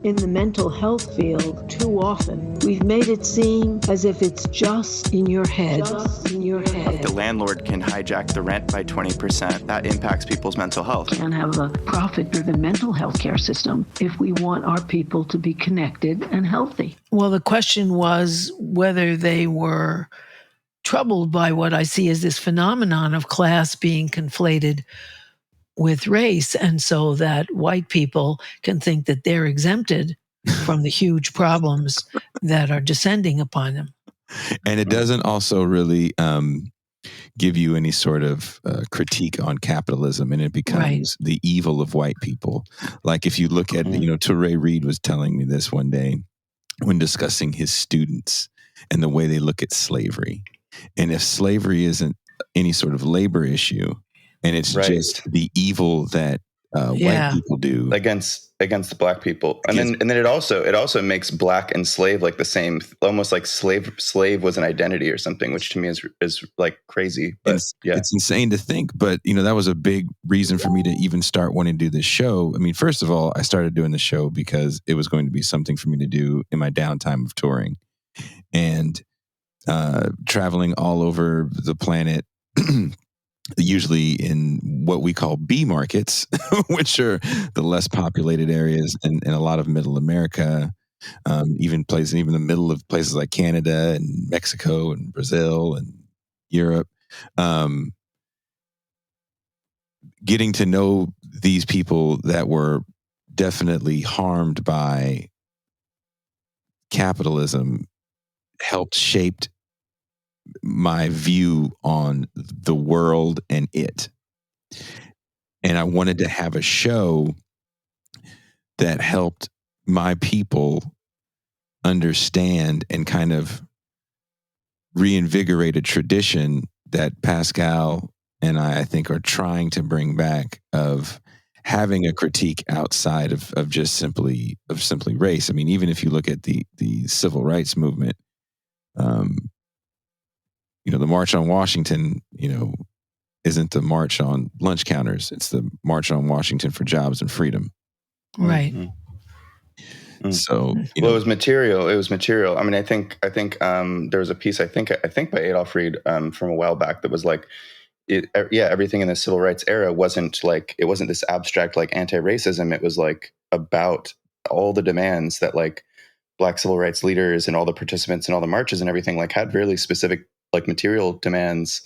In the mental health field, too often, we've made it seem as if it's just in your head. Just in your head. The landlord can hijack the rent by 20%. That impacts people's mental health. We can't have a profit-driven mental health care system if we want our people to be connected and healthy. Well, the question was whether they were troubled by what I see as this phenomenon of class being conflated with race, and so that white people can think that they're exempted from the huge problems that are descending upon them. And it doesn't also really give you any sort of critique on capitalism, and it becomes the evil of white people. Like if you look at, Touré Reed was telling me this one day when discussing his students and the way they look at slavery. And if slavery isn't any sort of labor issue, and it's just the evil that white people do against the black people, and then it also makes black and slave like the same, almost like slave was an identity or something, which to me is like crazy. But it's insane to think. But that was a big reason for me to even start wanting to do this show. I mean, first of all, I started doing the show because it was going to be something for me to do in my downtime of touring and traveling all over the planet. Usually in what we call B markets, which are the less populated areas in a lot of middle America, even the middle of places like Canada and Mexico and Brazil and Europe. Getting to know these people that were definitely harmed by capitalism helped shape my view on the world and it. And I wanted to have a show that helped my people understand and kind of reinvigorate a tradition that Pascal and I think are trying to bring back of having a critique outside of just simply race. I mean, even if you look at the civil rights movement, the March on Washington, isn't the march on lunch counters. It's the March on Washington for jobs and freedom. Right. Mm-hmm. So, it was material. I mean, I think there was a piece, I think by Adolph Reed from a while back that was like, everything in the civil rights era wasn't this abstract like anti-racism. It was like about all the demands that like Black civil rights leaders and all the participants in all the marches and everything like had really specific like material demands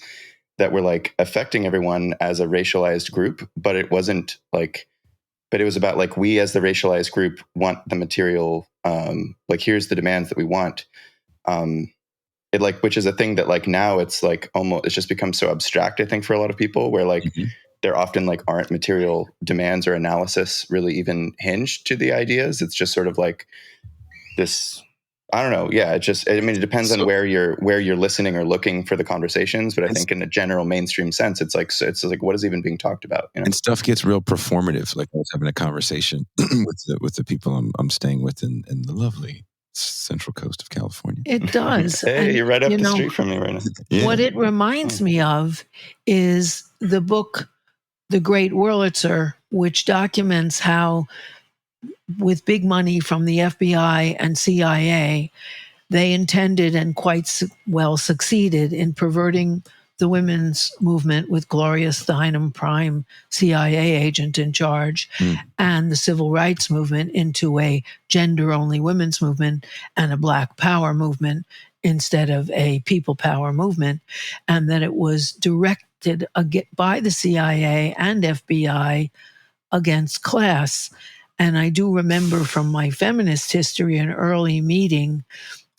that were like affecting everyone as a racialized group, but it wasn't like, but it was about like, we as the racialized group want the material, like here's the demands that we want. It like, which is a thing that like now it's like almost, it's just become so abstract, I think, for a lot of people where like there often like aren't material demands or analysis really even hinged to the ideas. It's just sort of like this, I don't know. Yeah, it depends on where you're listening or looking for the conversations. But I think in a general mainstream sense, it's like what is even being talked about? And stuff gets real performative. Like I was having a conversation with the people I'm staying with in the lovely Central Coast of California. It does. Hey, you're right up the street from me right now. Yeah. What it reminds me of is the book, The Great Wurlitzer, which documents how, with big money from the FBI and CIA, they intended and quite well succeeded in perverting the women's movement with Gloria Steinem, prime CIA agent in charge, and the civil rights movement into a gender-only women's movement and a Black power movement instead of a people power movement, and that it was directed by the CIA and FBI against class. And I do remember from my feminist history an early meeting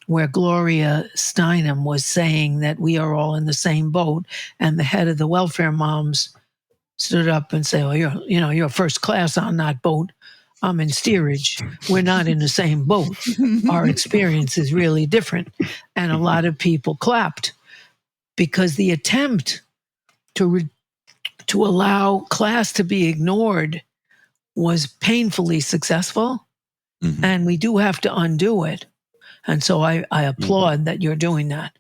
where Gloria Steinem was saying that we are all in the same boat, and the head of the welfare moms stood up and said, well, you're first class on that boat. I'm in steerage. We're not in the same boat. Our experience is really different. And a lot of people clapped because the attempt to allow class to be ignored was painfully successful, and we do have to undo it. And so I applaud that you're doing that.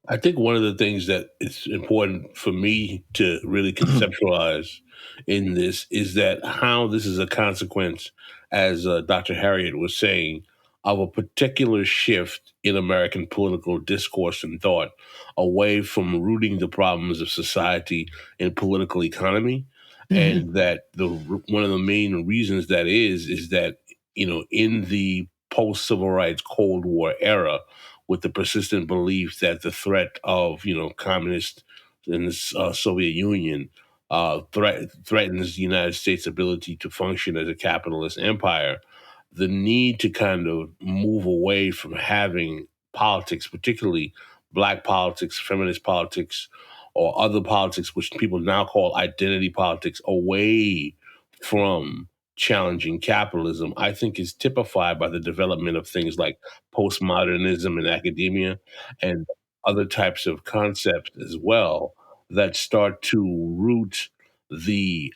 I think one of the things that it's important for me to really conceptualize in this is that how this is a consequence as Dr. Harriet was saying, of a particular shift in American political discourse and thought away from rooting the problems of society in political economy. And that one of the main reasons that is that, in the post-civil rights Cold War era, with the persistent belief that the threat of, communist in the Soviet Union threatens the United States' ability to function as a capitalist empire, the need to kind of move away from having politics, particularly black politics, feminist politics, or other politics, which people now call identity politics, away from challenging capitalism, I think is typified by the development of things like postmodernism in academia and other types of concepts as well that start to root the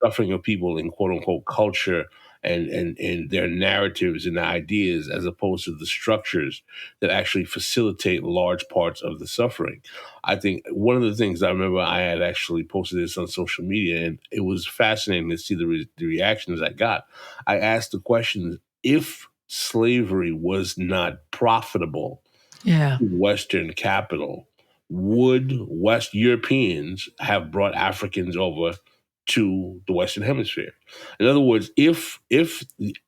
suffering of people in quote unquote culture and their narratives and ideas, as opposed to the structures that actually facilitate large parts of the suffering. I think one of the things I remember, I had actually posted this on social media, and it was fascinating to see the reactions I got. I asked the question: if slavery was not profitable Yeah. to Western capital, would West Europeans have brought Africans over to the Western Hemisphere? In other words, if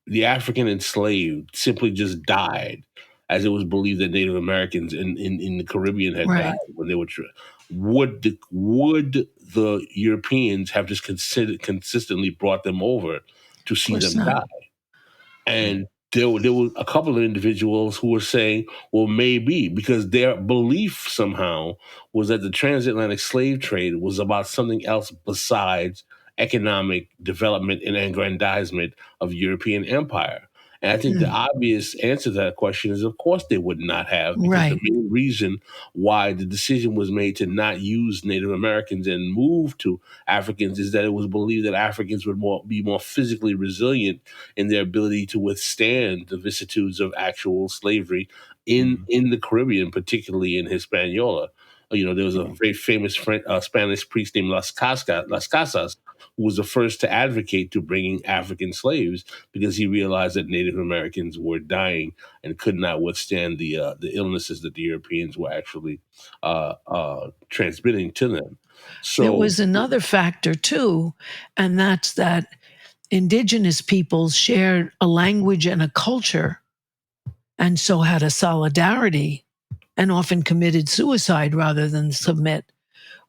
the African enslaved simply just died, as it was believed that Native Americans in the Caribbean had died when they were, would the Europeans have just consistently brought them over to see them die? And there were a couple of individuals who were saying, well, maybe, because their belief somehow was that the transatlantic slave trade was about something else besides economic development and aggrandizement of European empire. And I think the obvious answer to that question is, of course, they would not have, because the main reason why the decision was made to not use Native Americans and move to Africans is that it was believed that Africans would be more physically resilient in their ability to withstand the vicissitudes of actual slavery in the Caribbean, particularly in Hispaniola. There was a very famous Spanish priest named Las Casas, who was the first to advocate to bringing African slaves, because he realized that Native Americans were dying and could not withstand the illnesses that the Europeans were actually transmitting to them. So there was another factor too, and that's that indigenous peoples shared a language and a culture, and so had a solidarity and often committed suicide rather than submit.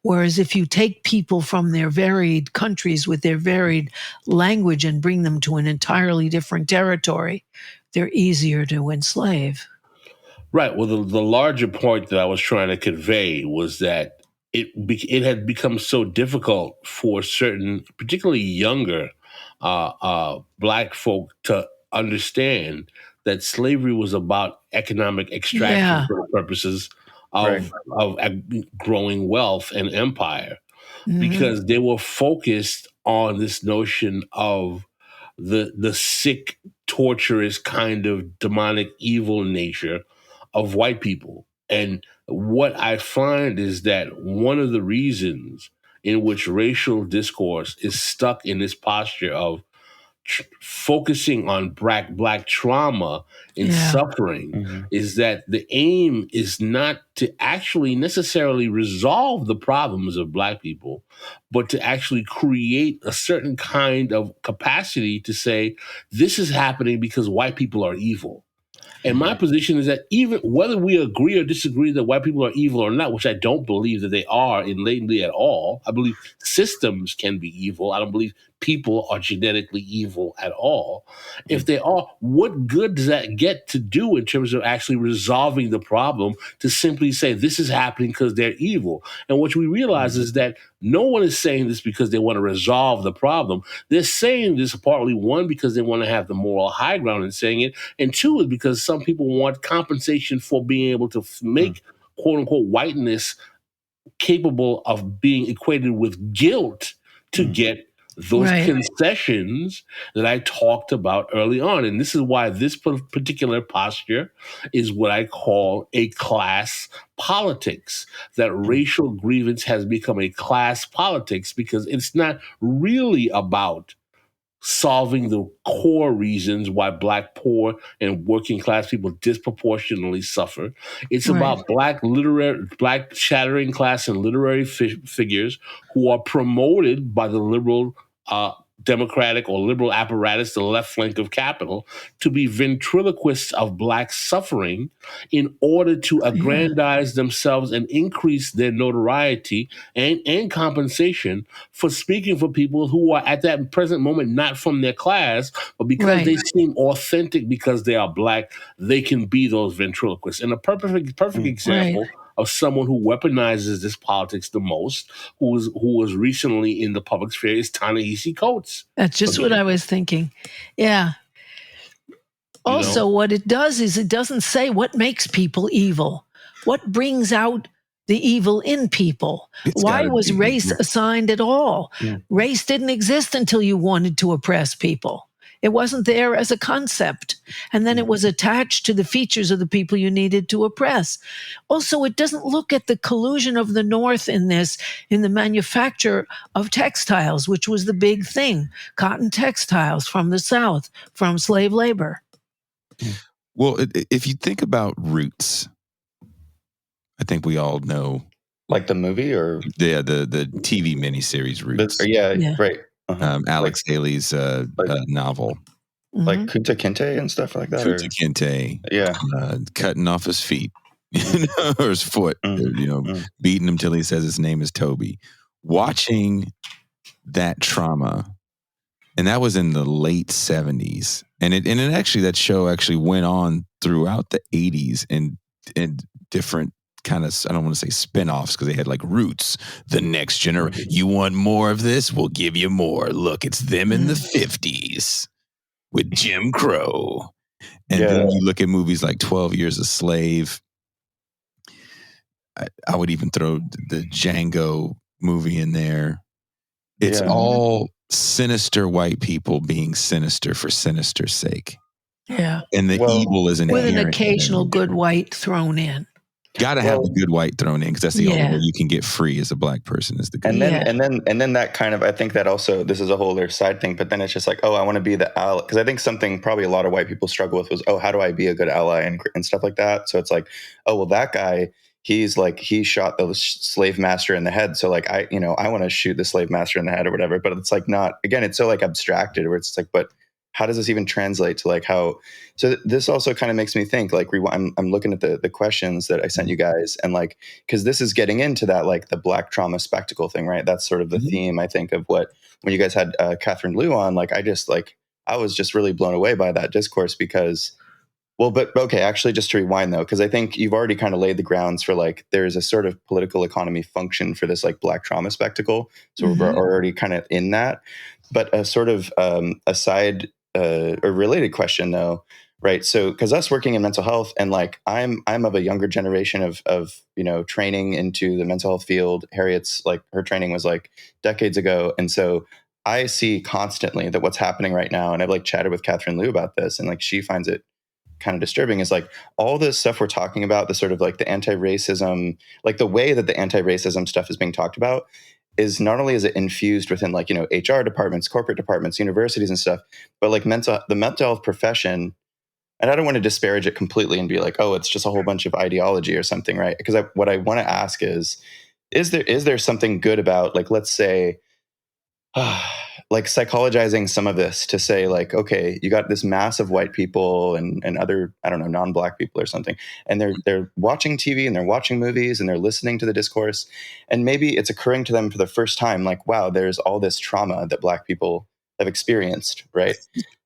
Whereas if you take people from their varied countries with their varied language and bring them to an entirely different territory, they're easier to enslave. Right. Well, the larger point that I was trying to convey was that it had become so difficult for certain, particularly younger Black folk, to understand that slavery was about economic extraction for the purposes of growing wealth and empire, because they were focused on this notion of the sick, torturous kind of demonic evil nature of white people. And what I find is that one of the reasons in which racial discourse is stuck in this posture of focusing on black trauma and suffering is that the aim is not to actually necessarily resolve the problems of Black people, but to actually create a certain kind of capacity to say, this is happening because white people are evil. And my position is that even whether we agree or disagree that white people are evil or not, which I don't believe that they are latently at all, I believe systems can be evil. I don't believe people are genetically evil at all. If they are, what good does that get to do in terms of actually resolving the problem, to simply say this is happening because they're evil? And what we realize is that no one is saying this because they want to resolve the problem. They're saying this partly, one, because they want to have the moral high ground in saying it, and two, is because some people want compensation for being able to make quote unquote whiteness capable of being equated with guilt to get those concessions that I talked about early on. And this is why this particular posture is what I call a class politics, that racial grievance has become a class politics, because it's not really about solving the core reasons why Black poor and working class people disproportionately suffer. It's about Black shattering class and literary figures who are promoted by the liberal Democratic or liberal apparatus, the left flank of capital, to be ventriloquists of Black suffering in order to aggrandize themselves and increase their notoriety and compensation for speaking for people who are at that present moment not from their class, but because they seem authentic because they are Black, they can be those ventriloquists. And a perfect example of someone who weaponizes this politics the most, who was recently in the public sphere, is Ta-Nehisi Coates. That's just what I was thinking. Yeah. Also, what it does is it doesn't say what makes people evil, what brings out the evil in people. Why was race assigned at all? Race didn't exist until you wanted to oppress people. It wasn't there as a concept. And then it was attached to the features of the people you needed to oppress. Also, it doesn't look at the collusion of the North in this, in the manufacture of textiles, which was the big thing. Cotton textiles from the South, from slave labor. Well, if you think about Roots, I think we all know. Like the movie or? Yeah, the TV miniseries Roots. Right. Alex Haley's novel. Like Kunta Kinte and stuff like that? Kunta Kinte. Cutting off his feet. Or his foot. Beating him till he says his name is Toby. Watching that trauma, and that was in the late 70s. And it actually, that show actually went on throughout the 80s and different kind of, I don't want to say spin-offs because they had like Roots, the next generation. You want more of this? We'll give you more. Look, it's them in the 50s with Jim Crow. And then you look at movies like 12 Years a Slave. I would even throw the Django movie in there. It's all sinister white people being sinister for sinister's sake. Yeah. And the evil is with an occasional good white thrown in. Got to have the good white thrown in because that's the only way you can get free as a Black person is the good. And then that kind of, I think that also, this is a whole other side thing, but then it's just like, I want to be the ally. Because I think something probably a lot of white people struggle with was, how do I be a good ally and stuff like that? So it's like, that guy, he's like, he shot the slave master in the head. So like, I want to shoot the slave master in the head or whatever. But it's like not, again, it's so like abstracted where it's like, but how does this even translate to like how? So this also kind of makes me think like I'm looking at the questions that I sent you guys and like because this is getting into that like the Black trauma spectacle thing, right? That's sort of the theme I think of what when you guys had Catherine Liu on. Like I was just really blown away by that discourse because actually just to rewind though, because I think you've already kind of laid the grounds for like there's a sort of political economy function for this like Black trauma spectacle. So we're already kind of in that, but a sort of aside. A related question though, right? So because us working in mental health and like I'm of a younger generation of training into the mental health field. Harriet's like her training was like decades ago. And so I see constantly that what's happening right now, and I've like chatted with Catherine Liu about this and like she finds it kind of disturbing is like all this stuff we're talking about, the sort of like the anti-racism, like the way that the anti-racism stuff is being talked about is not only is it infused within like, HR departments, corporate departments, universities and stuff, but like the mental health profession. And I don't want to disparage it completely and be like, it's just a whole bunch of ideology or something, right? Because what I want to ask is there something good about like, let's say, like psychologizing some of this to say like, okay, you got this mass of white people and other, I don't know, non-Black people or something. And they're watching TV and they're watching movies and they're listening to the discourse. And maybe it's occurring to them for the first time, like, wow, there's all this trauma that Black people have experienced. Right.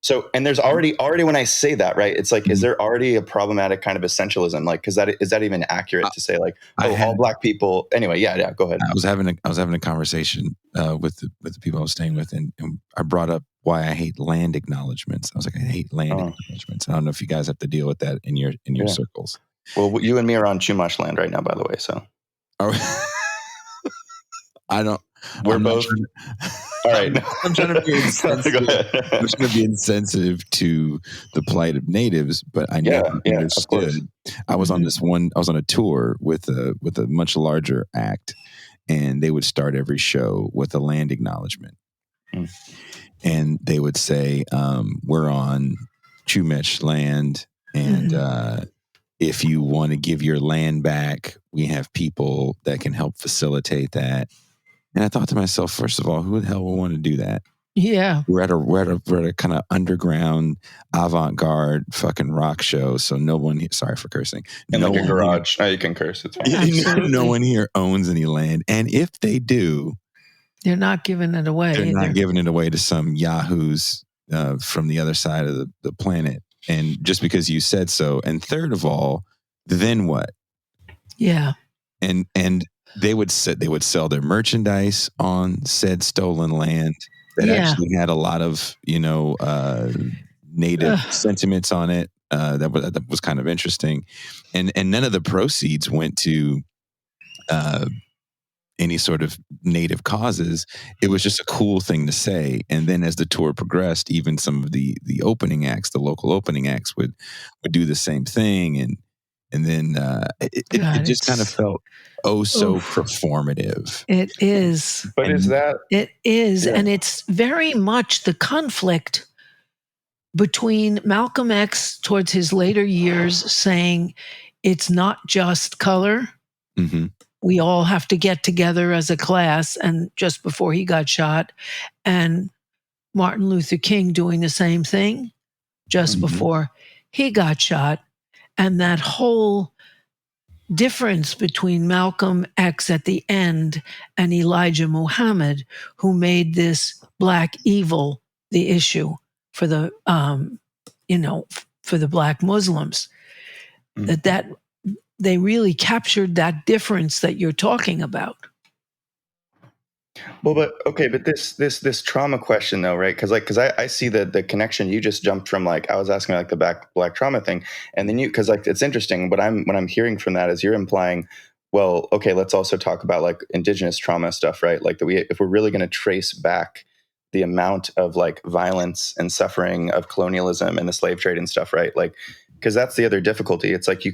So, and there's already when I say that, right, it's like, is there already a problematic kind of essentialism? Like, is that even accurate to say like, all Black people? Anyway, yeah, go ahead. I was having a conversation with the people I was staying with, and I brought up why I hate land acknowledgements. I was like, I hate land acknowledgements. I don't know if you guys have to deal with that in your circles. Well, you and me are on Chumash land right now, by the way. So, I don't. We're both. All right. I'm trying to be insensitive. I'm just going to be insensitive to the plight of natives, but I never understood. I was on I was on a tour with a much larger act, and they would start every show with a land acknowledgement. and they would say, we're on Chumash land, and if you want to give your land back, we have people that can help facilitate that. And I thought to myself, first of all, who the hell would want to do that? Yeah. We're at a kind of underground, avant-garde fucking rock show. So no one, sorry for cursing. In no like a one garage. You can curse. It's fine. Absolutely. No one here owns any land. And if they do, they're not giving it away. They're not giving it away to some yahoos from the other side of the planet. And just because you said so. And third of all, then what? Yeah. And they would sell their merchandise on said stolen land that actually had a lot of, native sentiments on it. That was kind of interesting. And none of the proceeds went to any sort of native causes. It was just a cool thing to say. And then as the tour progressed, even some of the opening acts, the local opening acts would do the same thing. And then it just kind of felt so performative. It is. But is that? It is. Yeah. And it's very much the conflict between Malcolm X towards his later years saying it's not just color. Mm-hmm. We all have to get together as a class, and just before he got shot, and Martin Luther King doing the same thing just before he got shot. And that whole difference between Malcolm X at the end and Elijah Muhammad, who made this black evil the issue for the, for the black Muslims, that they really captured that difference that you're talking about. Well, but this trauma question though, right? Because I see the connection. You just jumped from I was asking the black trauma thing, and then because it's interesting. What I'm hearing from that is you're implying, well, okay, let's also talk about indigenous trauma stuff, right? If we're really going to trace back the amount of violence and suffering of colonialism and the slave trade and stuff, right? Because that's the other difficulty. It's this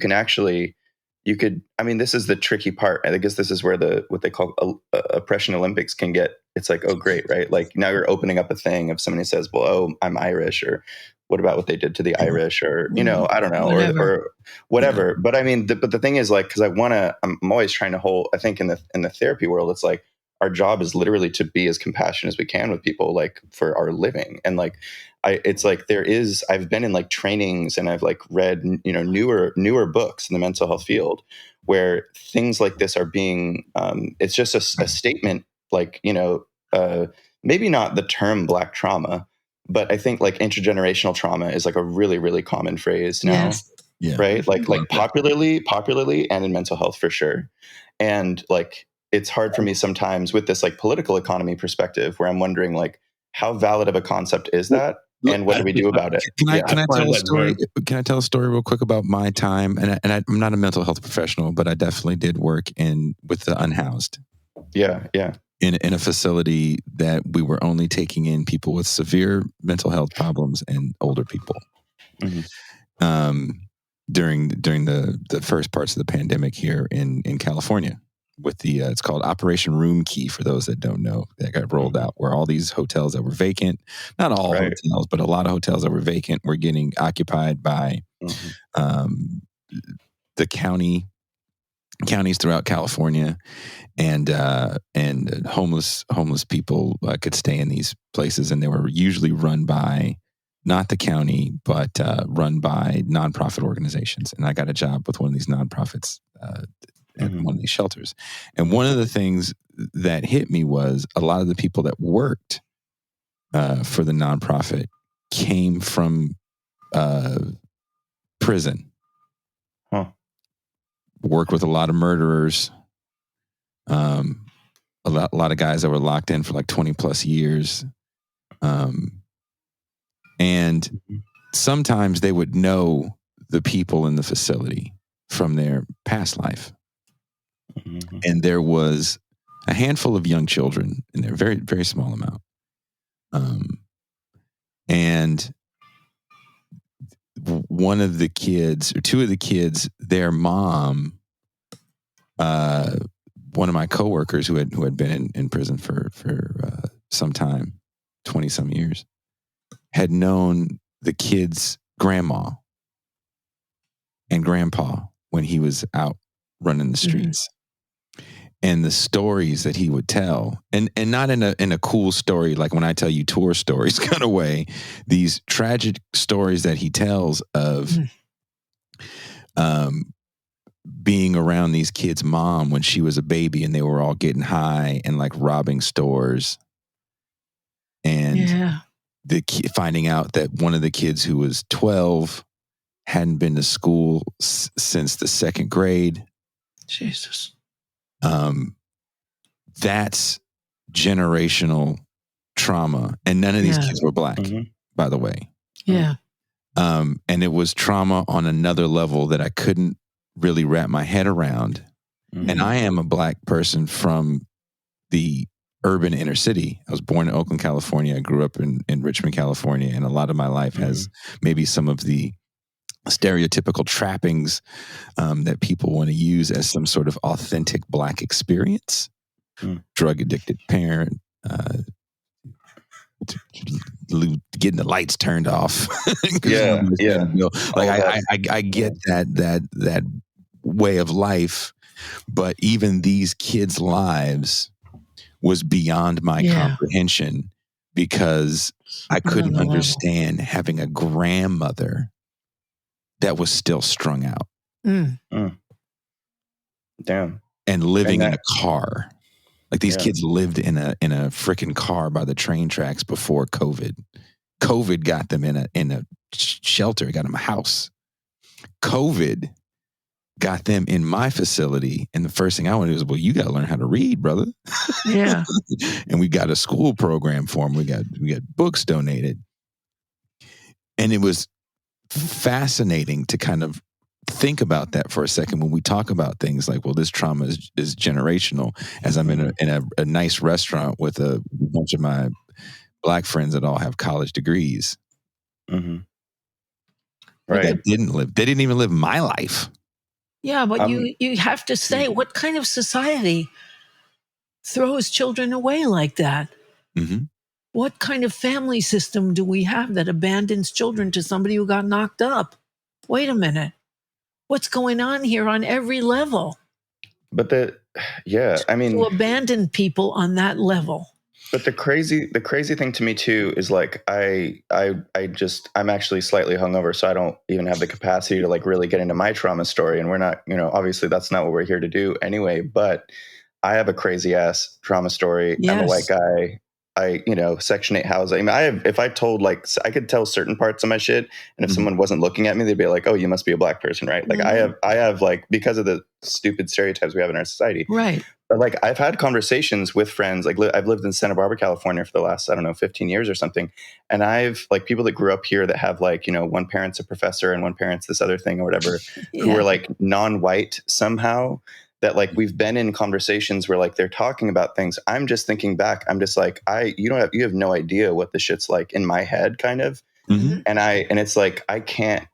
is the tricky part. I guess this is where what they call oppression Olympics can get. It's oh, great, right? Now you're opening up a thing if somebody says, well, oh, I'm Irish, or what about what they did to the Irish, or, I don't know, or whatever. But but the thing is because I'm always trying to hold, I think in the therapy world, it's our job is literally to be as compassionate as we can with people, for our living. And I've been in trainings, and I've read, newer books in the mental health field where things like this are being, it's just a statement, maybe not the term black trauma, but I think intergenerational trauma is a really, really common phrase now. Yes. Yeah. Right. Popularly and in mental health for sure. And it's hard for me sometimes with this political economy perspective where I'm wondering how valid of a concept is that, and what do we do about it? Can I tell a story? Can I tell a story real quick about my time? And I'm not a mental health professional, but I definitely did work with the unhoused. Yeah. In a facility that we were only taking in people with severe mental health problems and older people. During the first parts of the pandemic here in California. With it's called Operation Room Key, for those that don't know, that got rolled out, where all these hotels that were vacant, not all hotels, but a lot of hotels that were vacant were getting occupied by the counties throughout California, and homeless people could stay in these places, and they were usually run by not the county, but run by nonprofit organizations. And I got a job with one of these nonprofits at one of these shelters. And one of the things that hit me was a lot of the people that worked for the nonprofit came from prison. Worked with a lot of murderers, a lot of guys that were locked in for 20 plus years. And sometimes they would know the people in the facility from their past life. And there was a handful of young children in there, very, very small amount. And one of the kids, or two of the kids, their mom, one of my coworkers who had been in prison for some time, 20 some years, had known the kid's grandma and grandpa when he was out running the streets. And the stories that he would tell, and not in a cool story like when I tell you tour stories kind of way, these tragic stories that he tells of being around these kids' mom when she was a baby and they were all getting high and like robbing stores, and finding out that one of the kids who was 12 hadn't been to school since the second grade. Jesus. That's generational trauma. And none of these kids were black, by the way. Yeah. And it was trauma on another level that I couldn't really wrap my head around. And I am a black person from the urban inner city. I was born in Oakland, California. I grew up in Richmond, California. And a lot of my life has maybe some of the stereotypical trappings that people want to use as some sort of authentic black experience. Drug addicted parent, getting the lights turned off. Like I get that way of life, but even these kids' lives was beyond my comprehension, because I couldn't understand having a grandmother that was still strung out. Damn. And living in a car. Like these kids lived in a freaking car by the train tracks before COVID. COVID got them in a shelter, got them a house. COVID got them in my facility, and the first thing I wanted was, well, you got to learn how to read, brother. Yeah. And we got a school program for them. We got books donated, and it was fascinating to kind of think about that for a second when we talk about things like, well, this trauma is generational, as I'm in a nice restaurant with a bunch of my black friends that all have college degrees. Right. They didn't even live my life. Yeah, but you have to say, what kind of society throws children away like that? What kind of family system do we have that abandons children to somebody who got knocked up? Wait a minute. What's going on here on every level? But to abandon people on that level. But the crazy thing to me too is like I'm actually slightly hungover, so I don't even have the capacity to like really get into my trauma story. And we're not, obviously that's not what we're here to do anyway. But I have a crazy ass trauma story. Yes. I'm a white guy. Section 8 housing. I mean, if I told I could tell certain parts of my shit, and if someone wasn't looking at me, they'd be like, "Oh, you must be a black person, right?" Like I have like, because of the stupid stereotypes we have in our society, right? But like I've had conversations with friends. Like I've lived in Santa Barbara, California for the last 15 years or something, and I've like people that grew up here that have like one parent's a professor and one parent's this other thing or whatever, who are like non-white somehow. That like we've been in conversations where like they're talking about things. I'm just thinking back. I'm just like, you have no idea what the shit's like in my head, kind of. And it's like I can't,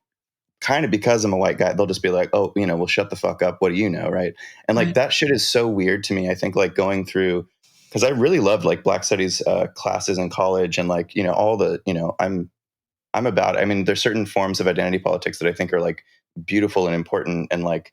kind of, because I'm a white guy. They'll just be like, oh, well, shut the fuck up. What do you know, right? And like that shit is so weird to me. I think like going through, because I really loved like Black Studies classes in college, and like all the I'm about. I mean, there's certain forms of identity politics that I think are like beautiful and important and like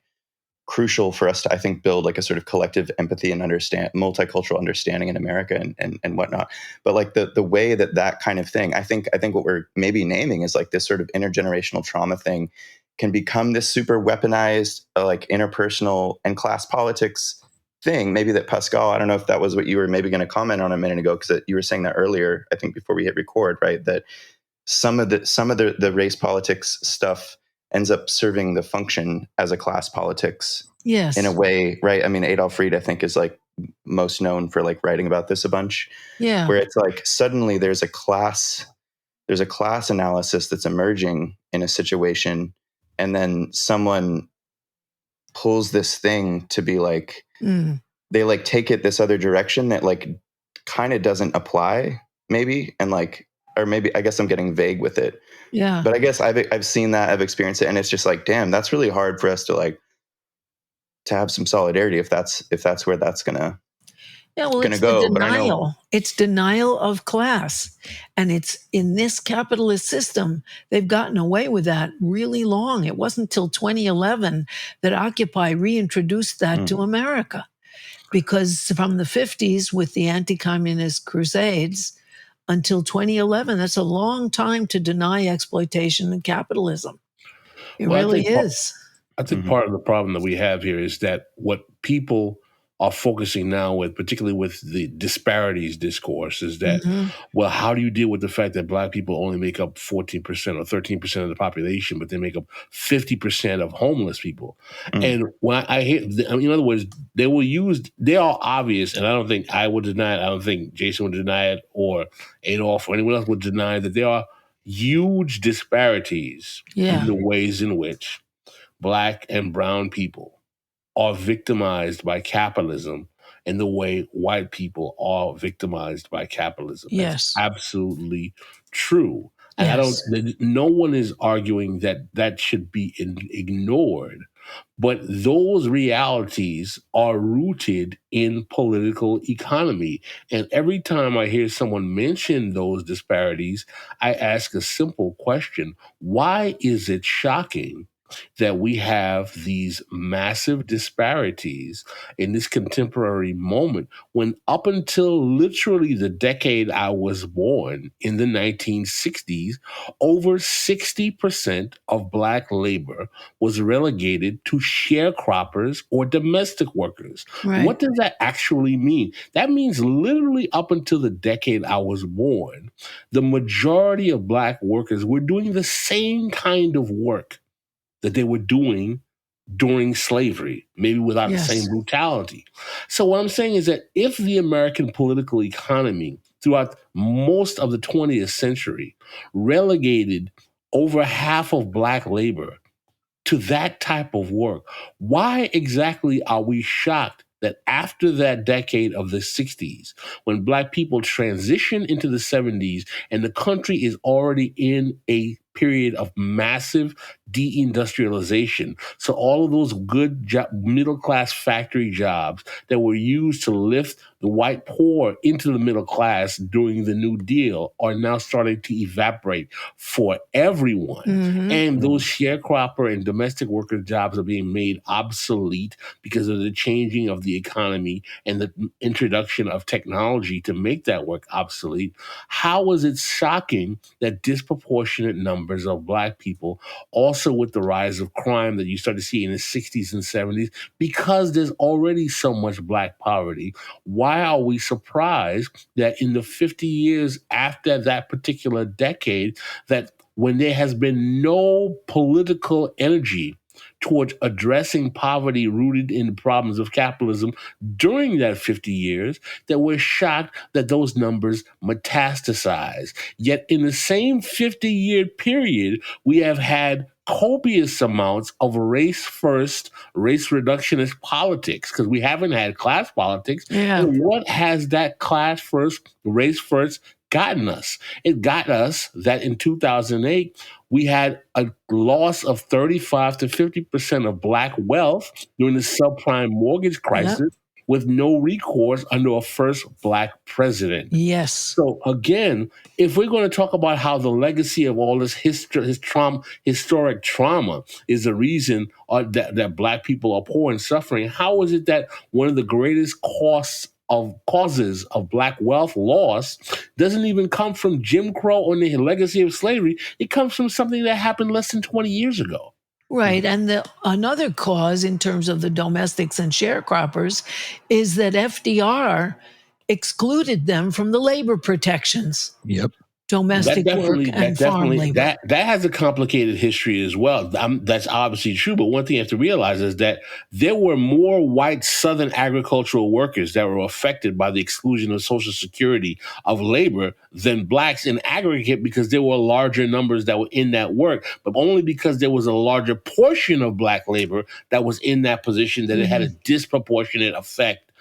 crucial for us to, I think, build like a sort of collective empathy and multicultural understanding in America and whatnot. But like the way that kind of thing, I think what we're maybe naming is like this sort of intergenerational trauma thing can become this super weaponized, like interpersonal and class politics thing. Maybe that Pascal, I don't know if that was what you were maybe going to comment on a minute ago, because you were saying that earlier, I think before we hit record, right? That some of the race politics stuff ends up serving the function as a class politics, in a way, right? I mean, Adolf Reed, I think, is like most known for like writing about this a bunch. Yeah, where it's like suddenly there's a class analysis that's emerging in a situation, and then someone pulls this thing to be like they like take it this other direction that like kind of doesn't apply, maybe, and like. Or maybe, I guess I'm getting vague with it. Yeah. But I guess I've seen that, I've experienced it, and it's just like, damn, that's really hard for us to like to have some solidarity if that's where that's gonna. Yeah, well, going to it's the go. But I know, denial. It's denial of class. And it's in this capitalist system, they've gotten away with that really long. It wasn't until 2011 that Occupy reintroduced that to America. Because from the 50s with the anti-communist crusades until 2011, that's a long time to deny exploitation and capitalism. It Well, really is. I think part of the problem that we have here is that what people are focusing now with, particularly with the disparities discourse, is that, well, how do you deal with the fact that Black people only make up 14% or 13% of the population, but they make up 50% of homeless people? And when I hear, in other words, they are obvious, and I don't think I would deny it. I don't think Jason would deny it, or Adolf or anyone else would deny that there are huge disparities in the ways in which Black and brown people are victimized by capitalism in the way white people are victimized by capitalism. Yes. That's absolutely true. And no one is arguing that that should be ignored. But those realities are rooted in political economy. And every time I hear someone mention those disparities, I ask a simple question. Why is it shocking that we have these massive disparities in this contemporary moment when up until literally the decade I was born in the 1960s, over 60% of Black labor was relegated to sharecroppers or domestic workers. Right. What does that actually mean? That means literally up until the decade I was born, the majority of Black workers were doing the same kind of work that they were doing during slavery, maybe without the same brutality. So what I'm saying is that if the American political economy throughout most of the 20th century relegated over half of Black labor to that type of work, why exactly are we shocked that after that decade of the 60s, when Black people transition into the 70s and the country is already in a period of massive deindustrialization. So all of those good middle-class factory jobs that were used to lift the white poor into the middle class during the New Deal are now starting to evaporate for everyone. And those sharecropper and domestic worker jobs are being made obsolete because of the changing of the economy and the introduction of technology to make that work obsolete. How is it shocking that disproportionate numbers of Black people, also with the rise of crime that you start to see in the 60s and 70s, because there's already so much Black poverty, why are we surprised that in the 50 years after that particular decade, that when there has been no political energy towards addressing poverty rooted in the problems of capitalism during that 50 years, that we're shocked that those numbers metastasize. Yet in the same 50-year period, we have had copious amounts of race-first, race-reductionist politics, because we haven't had class politics. And what has that class-first, race-first gotten us? It got us that in 2008, we had a loss of 35 to 50% of Black wealth during the subprime mortgage crisis with no recourse under a first Black president. Yes. So again, if we're going to talk about how the legacy of all this historic trauma is the reason that Black people are poor and suffering, how is it that one of the greatest causes of Black wealth loss doesn't even come from Jim Crow or the legacy of slavery? It comes from something that happened less than 20 years ago. Right. And another cause in terms of the domestics and sharecroppers is that FDR excluded them from the labor protections. Yep. Domestic work and farm labor. That has a complicated history as well. That's obviously true. But one thing you have to realize is that there were more white Southern agricultural workers that were affected by the exclusion of Social Security of labor than Blacks in aggregate, because there were larger numbers that were in that work, but only because there was a larger portion of Black labor that was in that position that it had a disproportionate effect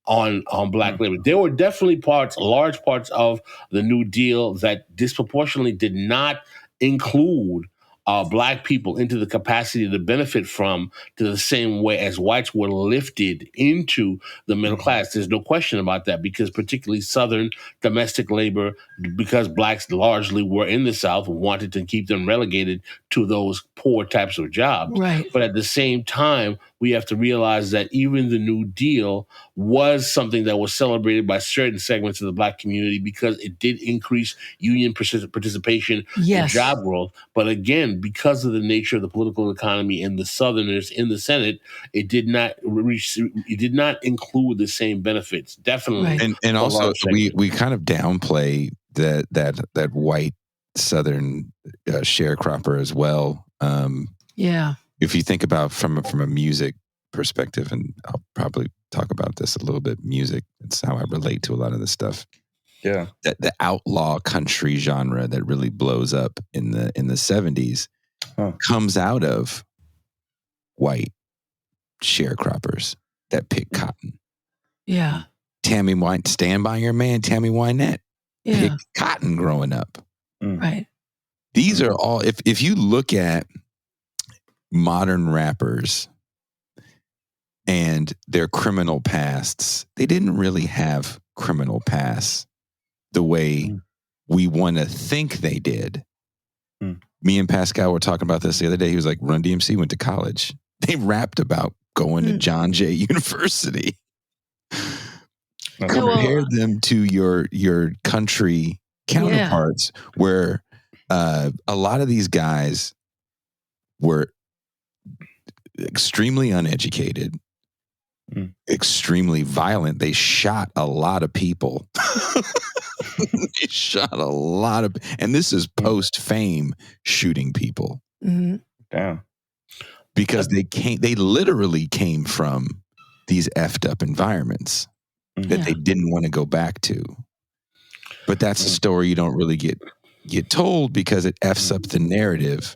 on Black labor. There were definitely large parts of the New Deal that disproportionately did not include Black people into the capacity to benefit from, to the same way as whites were lifted into the middle class. There's no question about that, because particularly Southern domestic labor, because blacks largely were in the South, wanted to keep them relegated to those poor types of jobs. Right. But at the same time, we have to realize that even the New Deal was something that was celebrated by certain segments of the Black community because it did increase union participation and job growth. But again, because of the nature of the political economy and the Southerners in the Senate, it did not include the same benefits. Definitely, Right. And also we kind of downplay that white Southern sharecropper as well. If you think about from a music perspective, and I'll probably talk about this a little bit, music, it's how I relate to a lot of this stuff. Yeah. The outlaw country genre that really blows up in the 70s comes out of white sharecroppers that pick cotton. Yeah. Tammy Wynette, Stand By Your Man, Tammy Wynette picked cotton growing up. Right. These are all, if you look at modern rappers and their criminal pasts, they didn't really have criminal pasts the way we want to think they did. Me and Pascal were talking about this the other day. He was like, Run DMC went to college. They rapped about going to John Jay University. Compare them to your country counterparts, where a lot of these guys were extremely uneducated, extremely violent. They shot a lot of people. They shot a lot of, and this is post-fame shooting people. Damn. Because they literally came from these effed up environments that they didn't want to go back to. But that's a story you don't really get told, because it F's up the narrative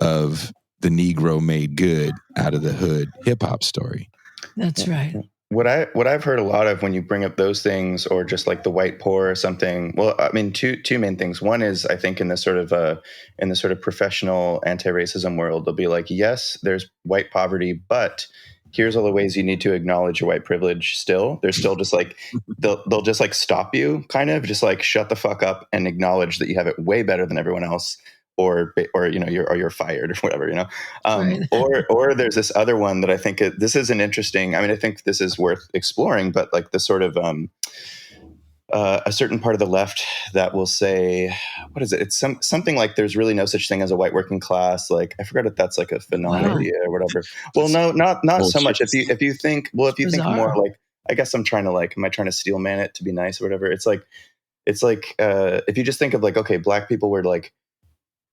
of the Negro made good out of the hood hip hop story. That's right. What I've heard a lot of when you bring up those things, or just like the white poor or something. Well, I mean, two main things. One is, I think in the sort of professional anti-racism world, they'll be like, yes, there's white poverty, but here's all the ways you need to acknowledge your white privilege. Still, they're still just like they'll just like stop you, kind of just like shut the fuck up and acknowledge that you have it way better than everyone else. Or you're fired or whatever, Right. or there's this other one that I think this is an interesting. I mean, I think this is worth exploring, but like the sort of a certain part of the left that will say, what is it? It's something like there's really no such thing as a white working class. Like, I forgot if that's like a phenomenon idea or whatever. Well, no, not so much. If you think more like, I guess am I trying to steel man it to be nice or whatever? It's like if you just think of like, okay, black people were like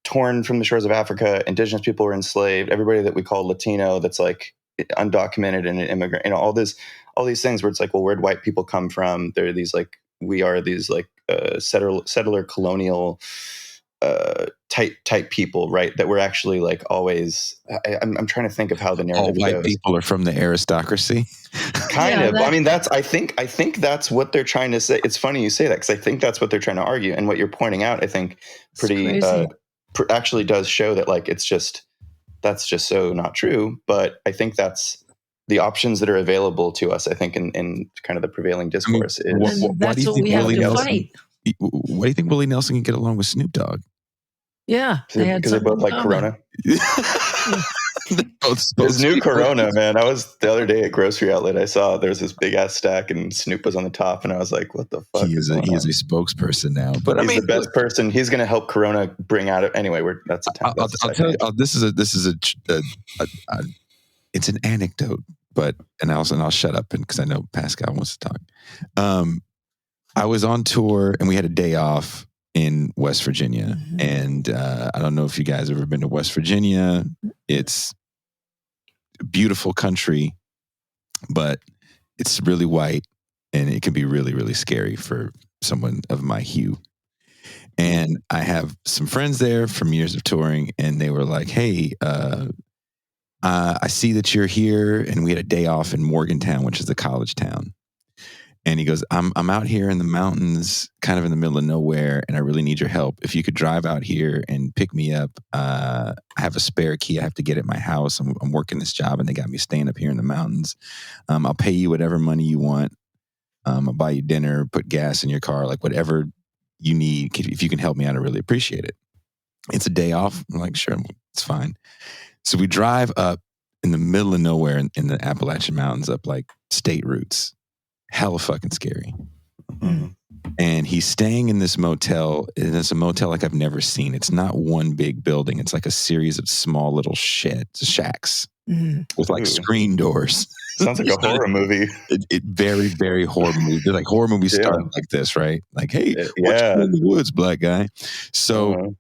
torn from the shores of Africa, indigenous people were enslaved, everybody that we call Latino that's like undocumented and an immigrant, all these things where it's like, well, where'd white people come from? They're these like, we are these like settler colonial type people, right? That we're actually like always, I'm trying to think of how the narrative all white goes. People are from the aristocracy. Kind of. I mean, I think that's what they're trying to say. It's funny you say that, because I think that's what they're trying to argue. And what you're pointing out, I think pretty actually does show that like that's just so not true. But I think that's the options that are available to us. I think in kind of the prevailing discourse That's what we have to fight. Why do you think Willie Nelson can get along with Snoop Dogg? Yeah, because they both like Corona. His new Corona, man. I was the other day at grocery outlet. I saw there's this big ass stack, and Snoop was on the top, and I was like, "What the fuck?" He is a spokesperson now, but he's the best person. He's going to help Corona bring out it anyway. That's a time. I'll tell you. This is it's an anecdote, but I'll shut up because I know Pascal wants to talk. I was on tour, and we had a day off in West Virginia. And I don't know if you guys have ever been to West Virginia. It's a beautiful country, but it's really white, and it can be really, really scary for someone of my hue. And I have some friends there from years of touring, and they were like, hey, I see that you're here, and we had a day off in Morgantown, which is a college town. And he goes, I'm out here in the mountains, kind of in the middle of nowhere, and I really need your help. If you could drive out here and pick me up, I have a spare key. I have to get at my house. I'm working this job, and they got me staying up here in the mountains. I'll pay you whatever money you want. I'll buy you dinner, put gas in your car, like whatever you need. If you can help me out, I really appreciate it. It's a day off. I'm like, sure, it's fine. So we drive up in the middle of nowhere in the Appalachian Mountains, up like state routes. Hella fucking scary. Mm-hmm. And he's staying in this motel. And it's a motel like I've never seen. It's not one big building. It's like a series of small little shacks with like screen doors. Sounds like a horror movie. It very, very horror movie. They're like horror movies start like this, right? Like, hey, what you in the woods, black guy? So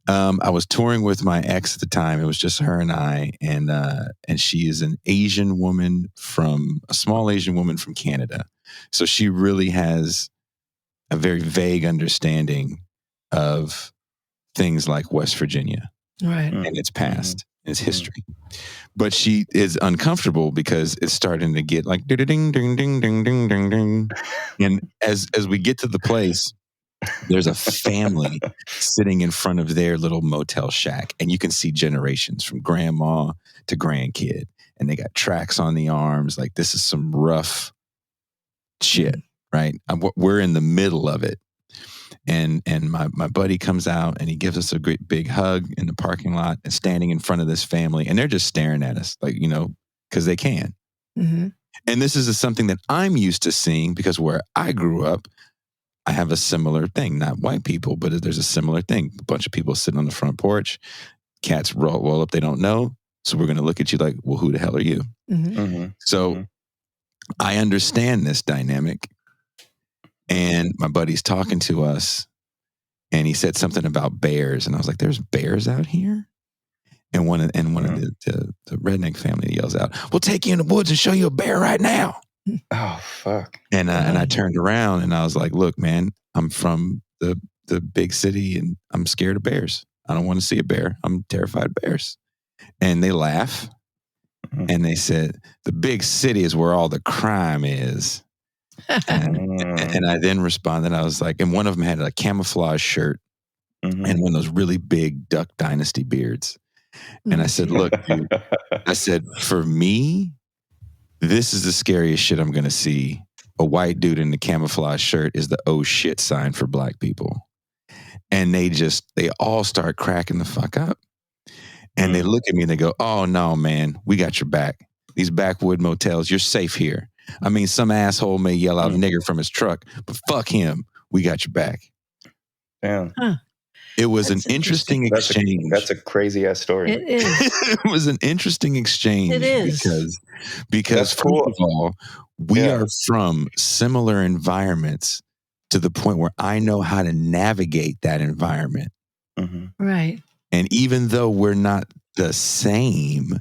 I was touring with my ex at the time. It was just her and I, and she is a small Asian woman from Canada. So she really has a very vague understanding of things like West Virginia, right, and its past, its history. But she is uncomfortable because it's starting to get like ding ding ding ding ding ding ding ding. And as we get to the place, there's a family sitting in front of their little motel shack, and you can see generations from grandma to grandkid, and they got tracks on the arms. Like, this is some rough shit, right? We're in the middle of it. And my buddy comes out and he gives us a great big hug in the parking lot and standing in front of this family, and they're just staring at us like, because they can. Mm-hmm. And this is something that I'm used to seeing because where I grew up, I have a similar thing, not white people, but there's a similar thing. A bunch of people sitting on the front porch, cats roll up, they don't know. So we're going to look at you like, well, who the hell are you? Mm-hmm. Mm-hmm. So I understand this dynamic. And my buddy's talking to us and he said something about bears. And I was like, there's bears out here? And one of the redneck family yells out, we'll take you in the woods and show you a bear right now. Oh, fuck. And I turned around and I was like, look, man, I'm from the big city and I'm scared of bears. I don't want to see a bear. I'm terrified of bears. And they laugh. And they said, the big city is where all the crime is. And I then responded, I was like, and one of them had a camouflage shirt and one of those really big Duck Dynasty beards. And I said, look, dude, I said, for me, this is the scariest shit I'm going to see. A white dude in the camouflage shirt is the oh shit sign for black people. And they all start cracking the fuck up. And they look at me and they go, oh no, man, we got your back. These backwood motels, you're safe here. I mean, some asshole may yell out nigger from his truck, but fuck him. We got your back. Damn. Huh. It was an interesting exchange. That's a crazy ass story. It is. It was an interesting exchange. It is. Because cool. First of all, we are from similar environments to the point where I know how to navigate that environment. Right. And even though we're not the same,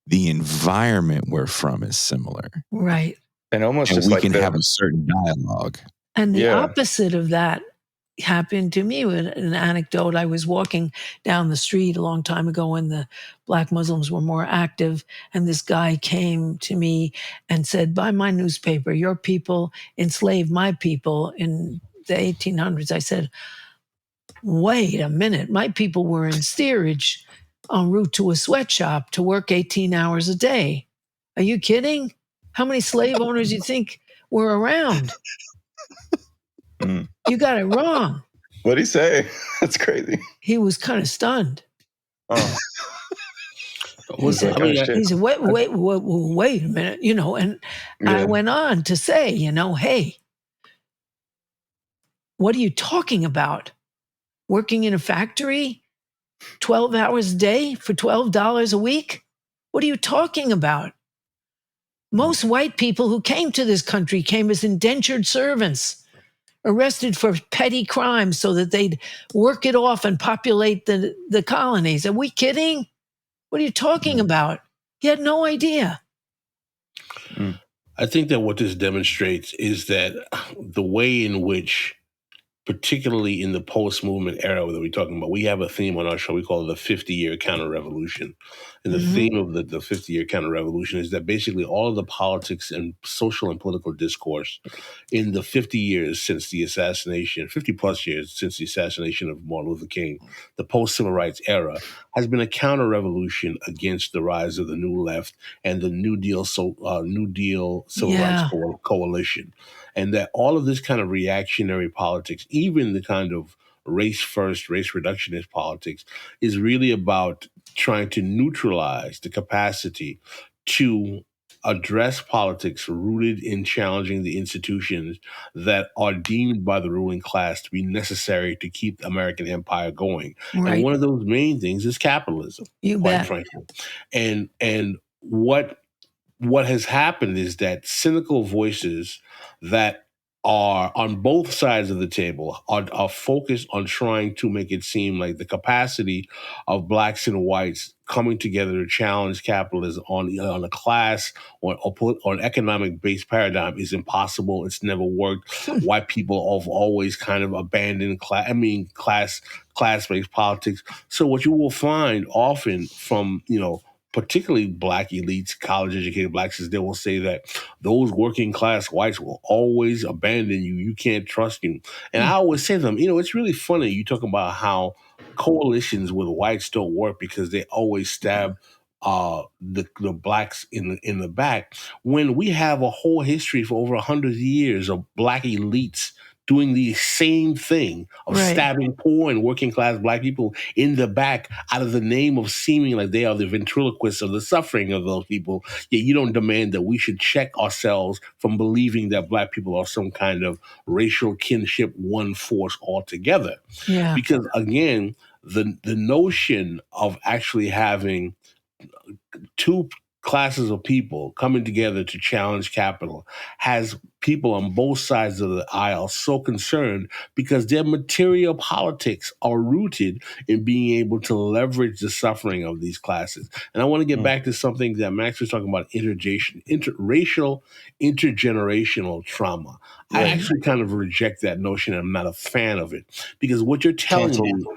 the environment we're from is similar. Right. And almost and just we like can have a certain dialogue. And the opposite of that happened to me with an anecdote. I was walking down the street a long time ago when the Black Muslims were more active. And this guy came to me and said, buy my newspaper. Your people enslaved my people in the 1800s. I said, wait a minute. My people were in steerage en route to a sweatshop to work 18 hours a day. Are you kidding? How many slave owners do you think were around? You got it wrong. What'd he say? That's crazy. He was kind of stunned. Oh. He said, wait a minute, and I went on to say, hey, what are you talking about? Working in a factory 12 hours a day for $12 a week? What are you talking about? Most white people who came to this country came as indentured servants, arrested for petty crimes so that they'd work it off and populate the colonies. Are we kidding? What are you talking about? He had no idea. I think that what this demonstrates is that the way in which particularly in the post-movement era that we're talking about. We have a theme on our show. We call it the 50-year counter-revolution. And the theme of the 50-year counter-revolution is that basically all of the politics and social and political discourse in the 50 years since the assassination, 50 plus years since the assassination of Martin Luther King, the post-civil rights era, has been a counter-revolution against the rise of the New Left and the New Deal Civil Rights Coalition. And that all of this kind of reactionary politics, even the kind of race first, race reductionist politics, is really about trying to neutralize the capacity to address politics rooted in challenging the institutions that are deemed by the ruling class to be necessary to keep the American empire going. Right. And one of those main things is capitalism, quite frankly. And what has happened is that cynical voices that are on both sides of the table are focused on trying to make it seem like the capacity of blacks and whites coming together to challenge capitalism on a class or an economic-based paradigm is impossible. It's never worked. White people have always kind of abandoned class-based politics. So what you will find often from, particularly black elites, college-educated blacks, is they will say that those working-class whites will always abandon you. You can't trust them. And I always say to them, it's really funny. You talk about how coalitions with whites don't work because they always stab the blacks in the back. When we have a whole history for over 100 years of black elites doing the same thing of stabbing poor and working class black people in the back out of the name of seeming like they are the ventriloquists of the suffering of those people. Yet you don't demand that we should check ourselves from believing that black people are some kind of racial kinship, one force altogether. Yeah. Because again, the notion of actually having two classes of people coming together to challenge capital has people on both sides of the aisle so concerned because their material politics are rooted in being able to leverage the suffering of these classes. And I want to get back to something that Max was talking about, racial intergenerational trauma. I actually kind of reject that notion. I'm not a fan of it because what you're telling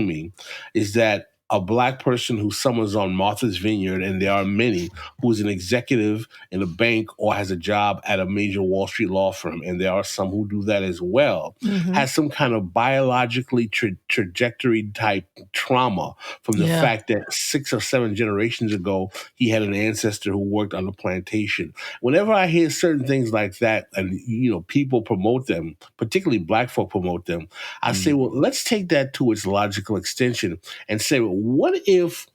me is that a black person who summons on Martha's Vineyard, and there are many, who's an executive in a bank or has a job at a major Wall Street law firm, and there are some who do that as well, has some kind of biologically trajectory type trauma from the fact that 6 or 7 generations ago, he had an ancestor who worked on a plantation. Whenever I hear certain things like that, and people promote them, particularly black folk promote them, I say, well, let's take that to its logical extension and say, what if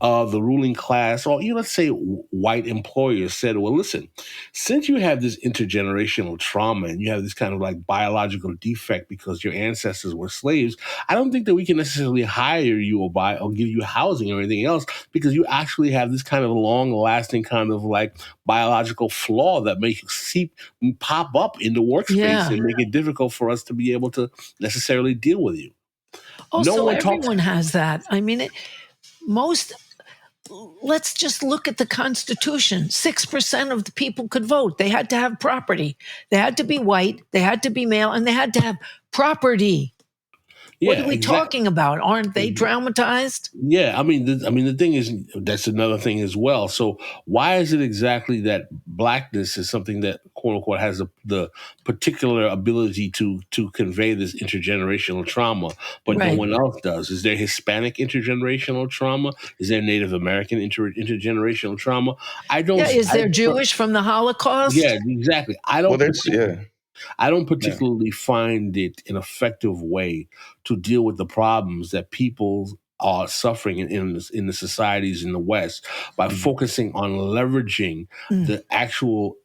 the ruling class, or let's say white employers said, well, listen, since you have this intergenerational trauma and you have this kind of like biological defect because your ancestors were slaves, I don't think that we can necessarily hire you or give you housing or anything else because you actually have this kind of long-lasting kind of like biological flaw that makes you pop up in the workspace and make it difficult for us to be able to necessarily deal with you. So everyone has that. I mean, let's just look at the Constitution. 6% of the people could vote. They had to have property. They had to be white. They had to be male, and they had to have property. What are we talking about? Aren't they traumatized? Yeah, I mean, the thing is, that's another thing as well. So why is it exactly that blackness is something that, quote unquote, has the particular ability to convey this intergenerational trauma, but no one else does? Is there Hispanic intergenerational trauma? Is there Native American intergenerational trauma? Is there Jewish from the Holocaust? Yeah, exactly. I don't particularly find it an effective way to deal with the problems that people are suffering in the societies in the West by focusing on leveraging the actual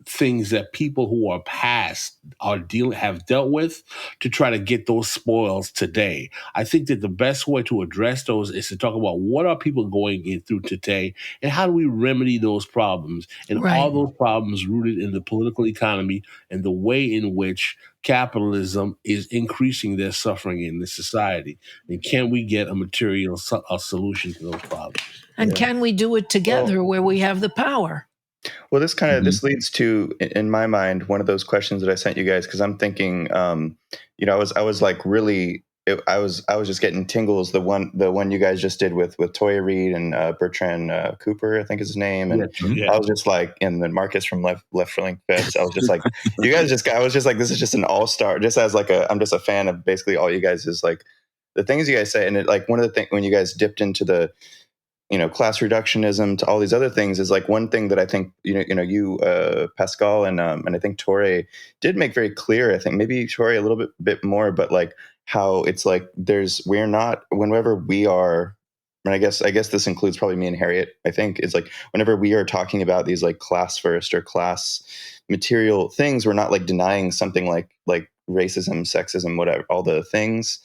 things that people who are past have dealt with to try to get those spoils today. I think that the best way to address those is to talk about what are people going through today and how do we remedy those problems, and all those problems rooted in the political economy and the way in which capitalism is increasing their suffering in this society. And can we get a material solution to those problems? And can we do it together where we have the power? Well, this leads to, in my mind, one of those questions that I sent you guys, because I'm thinking, I was like really, I was just getting tingles. The one you guys just did with Toya Reid and Bertrand Cooper, I think is his name, and I was just like, and then Marcus from Left Link Fest. I was just like, you guys I was just like, this is just an all-star. Just as like I'm just a fan of basically all you guys is like the things you guys say, and it, like one of the things when you guys dipped into the class reductionism to all these other things is like one thing that I think, you Pascal and I think Torre did make very clear. I think maybe Torre a little bit more, but like how it's like we're not, whenever we are, and I guess this includes probably me and Harriet, I think, is like whenever we are talking about these like class first or class material things, we're not like denying something like racism, sexism, whatever, all the things.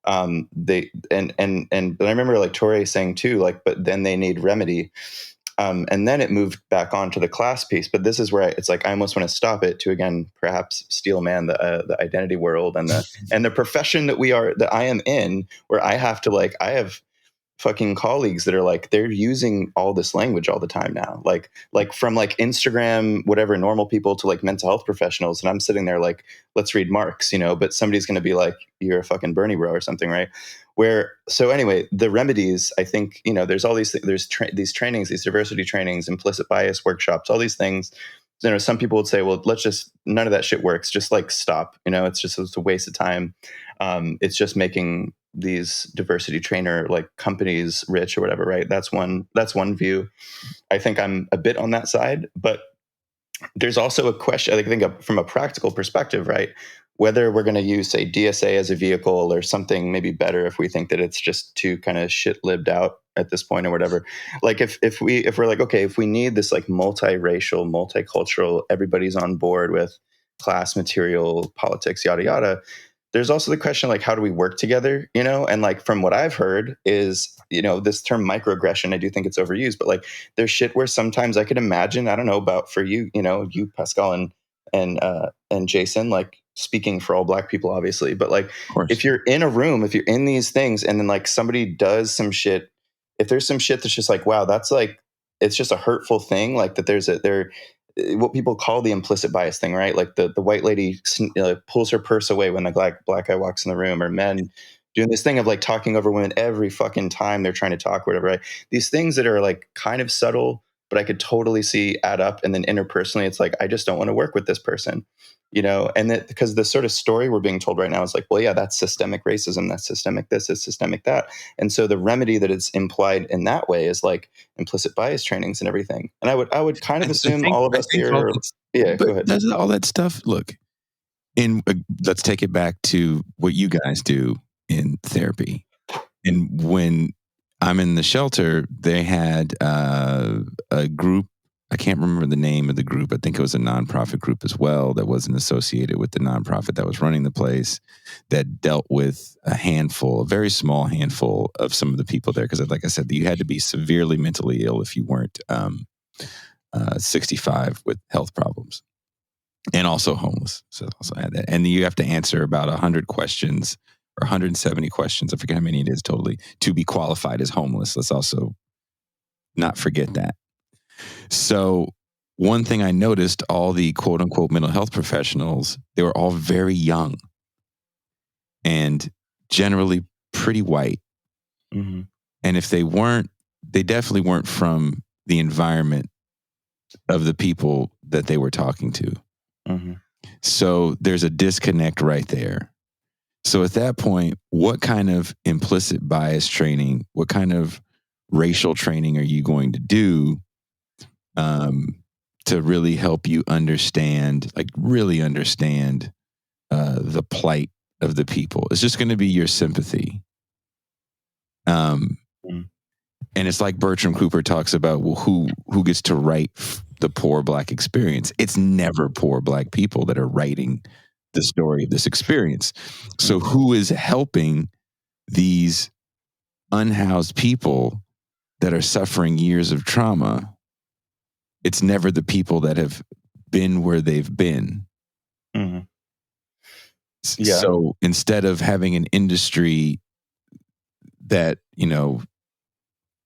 But I remember like Torre saying too, like, but then they need remedy. And then it moved back onto the class piece. But this is where it's like, I almost want to stop it to, again, perhaps steel man, the identity world and the profession that I am in, where I have to I have fucking colleagues that are like, they're using all this language all the time now, like from like Instagram, whatever, normal people to like mental health professionals. And I'm sitting there like, let's read Marx, but somebody's going to be like, you're a fucking Bernie bro or something. Right. So anyway, the remedies, I think, there's all these, these trainings, these diversity trainings, implicit bias workshops, all these things. Some people would say, well, let's just, none of that shit works. Just like stop, it's a waste of time. It's just making these diversity trainer like companies rich or whatever, right? That's one view. I think I'm a bit on that side, but there's also a question, I think from a practical perspective, right? Whether we're going to use, say, DSA as a vehicle or something maybe better if we think that it's just too kind of shit-lived out at this point or whatever. Like if we're like, okay, if we need this like multiracial, multicultural, everybody's on board with class, material, politics, yada, yada. There's also the question, like, how do we work together, And like, from what I've heard is, this term microaggression, I do think it's overused, but like there's shit where sometimes I could imagine, I don't know about for you, you Pascal and Jason, like speaking for all Black people, obviously, but like, if you're in a room, if you're in these things and then like somebody does some shit, if there's some shit that's just like, wow, that's like, it's just a hurtful thing. Like that what people call the implicit bias thing, right? Like the white lady pulls her purse away when the black guy walks in the room, or men doing this thing of like talking over women every fucking time they're trying to talk, or whatever, right? These things that are like kind of subtle, but I could totally see add up. And then interpersonally, it's like, I just don't want to work with this person, and that because the sort of story we're being told right now is like, well, yeah, that's systemic racism. That's systemic this, is systemic that. And so the remedy that is implied in that way is like implicit bias trainings and everything. And I would kind of assume all of us here. Yeah, go ahead. All that stuff. Look, let's take it back to what you guys do in therapy. And when I'm in the shelter, they had a group. I can't remember the name of the group. I think it was a nonprofit group as well that wasn't associated with the nonprofit that was running the place, that dealt with a very small handful of some of the people there. Because like I said, you had to be severely mentally ill if you weren't 65 with health problems, and also homeless. So also had that. And you have to answer about 100 questions or 170 questions. I forget how many it is totally to be qualified as homeless. Let's also not forget that. So one thing I noticed, all the quote unquote mental health professionals, they were all very young and generally pretty white. Mm-hmm. And if they weren't, they definitely weren't from the environment of the people that they were talking to. Mm-hmm. So there's a disconnect right there. So at that point, what kind of implicit bias training, what kind of racial training are you going to do to really help you understand, the plight of the people? It's just going to be your sympathy. And it's like Bertram Cooper talks about, well, who gets to write the poor Black experience? It's never poor Black people that are writing the story of this experience. So who is helping these unhoused people that are suffering years of trauma? It's never the people that have been where they've been. Mm-hmm. Yeah. So instead of having an industry that,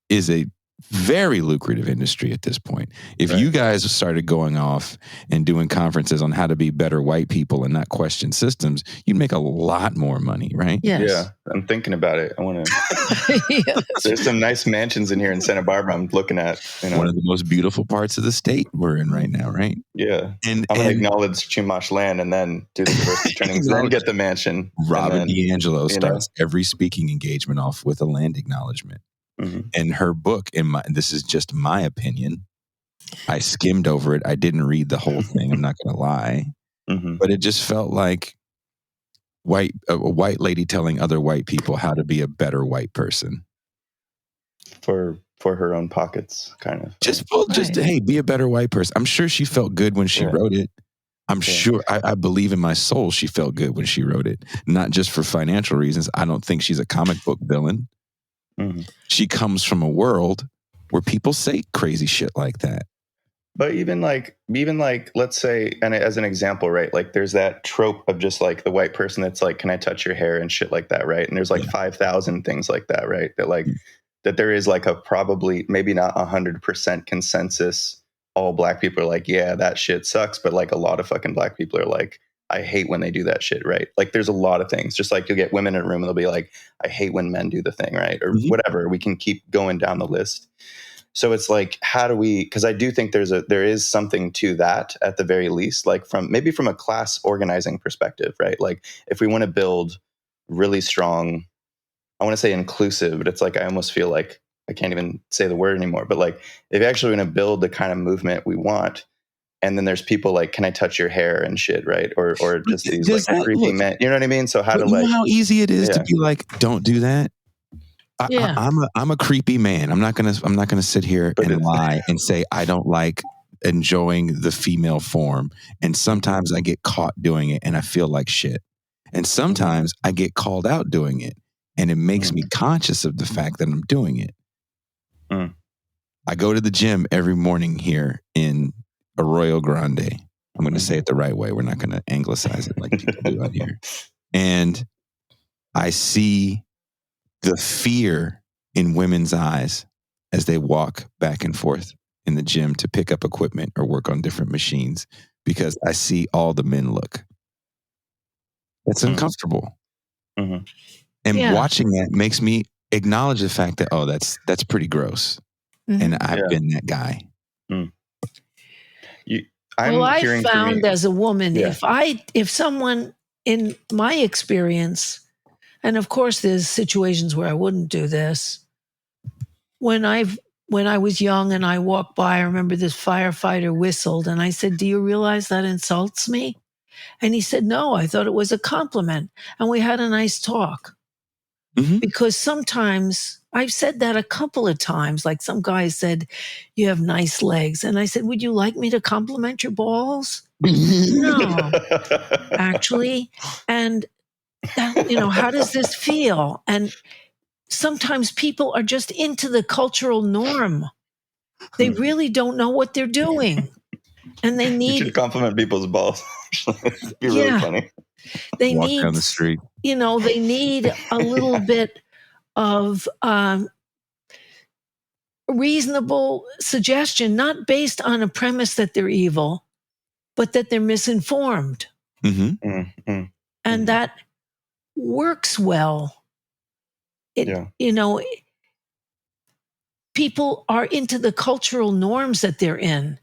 is a very lucrative industry at this point. If you guys started going off and doing conferences on how to be better white people and not question systems, you'd make a lot more money, right? Yes. Yeah, I'm thinking about it. I want to. There's some nice mansions in here in Santa Barbara. I'm looking at. One of the most beautiful parts of the state we're in right now, right? Yeah, and I'm gonna acknowledge Chumash land and then do the diversity trainings, then get the mansion. Robin DiAngelo starts every speaking engagement off with a land acknowledgement. Mm-hmm. And her book, this is just my opinion, I skimmed over it. I didn't read the whole thing. I'm not going to lie. Mm-hmm. But it just felt like a white lady telling other white people how to be a better white person. For her own pockets, kind of. Just hey, be a better white person. I'm sure she felt good when she wrote it. I'm sure, I believe in my soul she felt good when she wrote it. Not just for financial reasons. I don't think she's a comic book villain. Mm-hmm. She comes from a world where people say crazy shit like that. But even like, let's say, and as an example, right? Like there's that trope of just like the white person that's like, can I touch your hair and shit like that, right? And there's like 5,000 things like that, right? That like, that there is like a probably maybe not 100% consensus. All black people are like, yeah, that shit sucks. But like a lot of fucking black people are like, I hate when they do that shit, right? Like there's a lot of things. Just like you'll get women in a room and they'll be like, I hate when men do the thing, right? Or whatever. We can keep going down the list. So it's like, how do we, because I do think there is something to that at the very least, like from a class organizing perspective, right? Like if we want to build really strong, I want to say inclusive, but it's like, I almost feel like I can't even say the word anymore, but like if you actually want to build the kind of movement we want, and then there's people like, can I touch your hair and shit, right? Or just these like creepy men, you know what I mean? So how to like, know how easy it is to be like, don't do that. I'm a creepy man. I'm not gonna sit here and lie and say I don't like enjoying the female form. And sometimes I get caught doing it and I feel like shit. And sometimes I get called out doing it, and it makes me conscious of the fact that I'm doing it. I go to the gym every morning here in Arroyo Grande. I'm going to say it the right way. We're not going to anglicize it like people do out here. And I see the fear in women's eyes as they walk back and forth in the gym to pick up equipment or work on different machines, because I see all the men look. That's uncomfortable. Mm-hmm. And watching that makes me acknowledge the fact that, that's pretty gross. Mm-hmm. And I've been that guy. I found as a woman, if someone, in my experience, and of course there's situations where I wouldn't do this. When I was young and I walked by, I remember this firefighter whistled and I said, do you realize that insults me? And he said, no, I thought it was a compliment. And we had a nice talk. Mm-hmm. Because sometimes, I've said that a couple of times, like some guy said, you have nice legs. And I said, would you like me to compliment your balls? No, actually. And, how does this feel? And sometimes people are just into the cultural norm. They really don't know what they're doing. And they need... You should compliment people's balls. It'd be really funny. They walk need, down the street. They need a little bit of reasonable suggestion, not based on a premise that they're evil, but that they're misinformed. Mm-hmm. Mm-hmm. And that works well. People are into the cultural norms that they're in.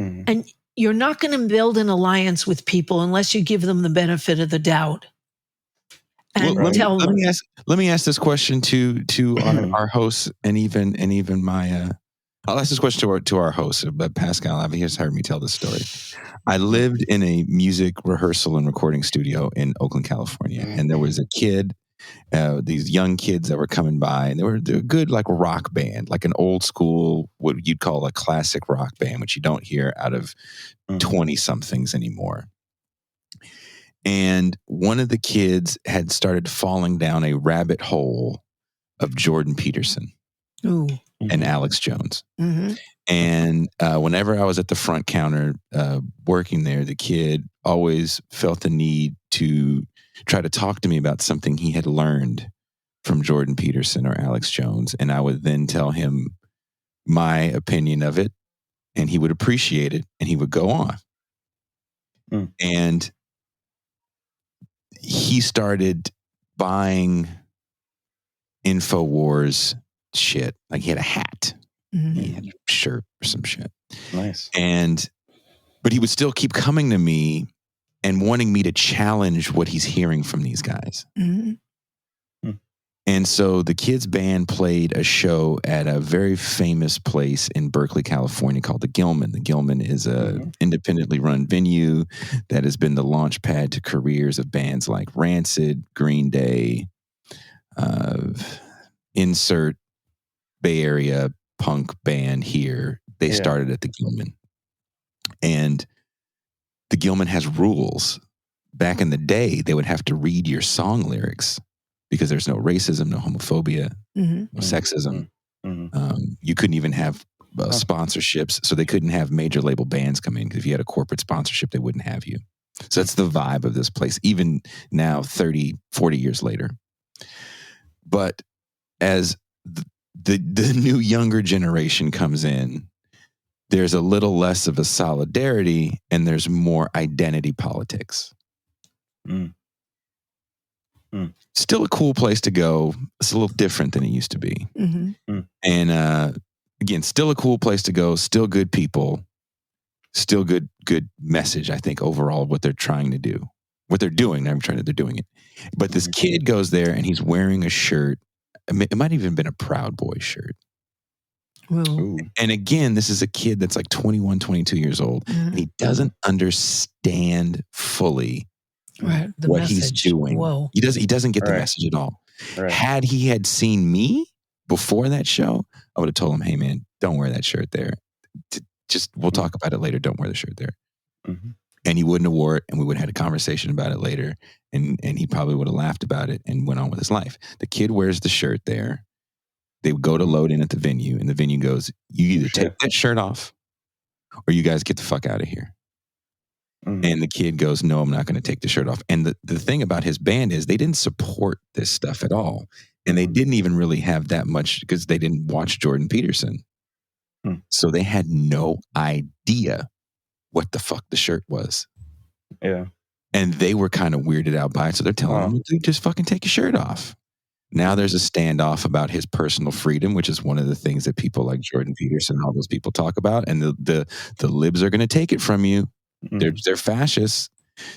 Mm-hmm. And you're not going to build an alliance with people unless you give them the benefit of the doubt. And let me ask this question to our hosts and even my. I'll ask this question to our host, but Pascal, I've heard me tell this story. I lived in a music rehearsal and recording studio in Oakland, California, and there was a kid. These young kids that were coming by, and they were a good like rock band, like an old school, what you'd call a classic rock band, which you don't hear out of 20 somethings anymore. And one of the kids had started falling down a rabbit hole of Jordan Peterson and Alex Jones. Mm-hmm. And whenever I was at the front counter working there, the kid always felt the need to try to talk to me about something he had learned from Jordan Peterson or Alex Jones. And I would then tell him my opinion of it, and he would appreciate it, and he would go on. And he started buying InfoWars shit. Like he had a hat, he had a shirt or some shit. Nice. But he would still keep coming to me and wanting me to challenge what he's hearing from these guys. And so the kids' band played a show at a very famous place in Berkeley, California called the Gilman. The Gilman is a independently run venue that has been the launch pad to careers of bands like Rancid, Green Day, insert Bay Area punk band here. They started at the Gilman. And the Gilman has rules. Back in the day, they would have to read your song lyrics because there's no racism, no homophobia, no sexism. You couldn't even have sponsorships, so they couldn't have major label bands come in, because if you had a corporate sponsorship, they wouldn't have you. So that's the vibe of this place, even now, 30, 40 years later. But as the new younger generation comes in, there's a little less of a solidarity and there's more identity politics. Still a cool place to go. It's a little different than it used to be. And again, still a cool place to go. Still good people. Still good message, I think, overall, what they're trying to do. What they're doing. They're doing it. But this kid goes there and he's wearing a shirt. It might have even been a Proud Boys shirt. And again, this is a kid that's like 21, 22 years old. And he doesn't understand fully what he's doing. He doesn't get the message at all. Had he had seen me before that show, I would have told him, hey man, don't wear that shirt there. We'll talk about it later. Don't wear the shirt there. And he wouldn't have wore it, and we would have had a conversation about it later, and he probably would have laughed about it and went on with his life. The kid wears the shirt there. They would go to load in at the venue, and the venue goes, you either take that shirt off or you guys get the fuck out of here. And the kid goes, no, I'm not going to take the shirt off. And the thing about his band is they didn't support this stuff at all. And they didn't even really have that much, because they didn't watch Jordan Peterson. So they had no idea what the fuck the shirt was. And they were kind of weirded out by it. So they're telling him, dude, just fucking take your shirt off. Now there's a standoff about his personal freedom, which is one of the things that people like Jordan Peterson and all those people talk about. And the libs are going to take it from you. They're fascists.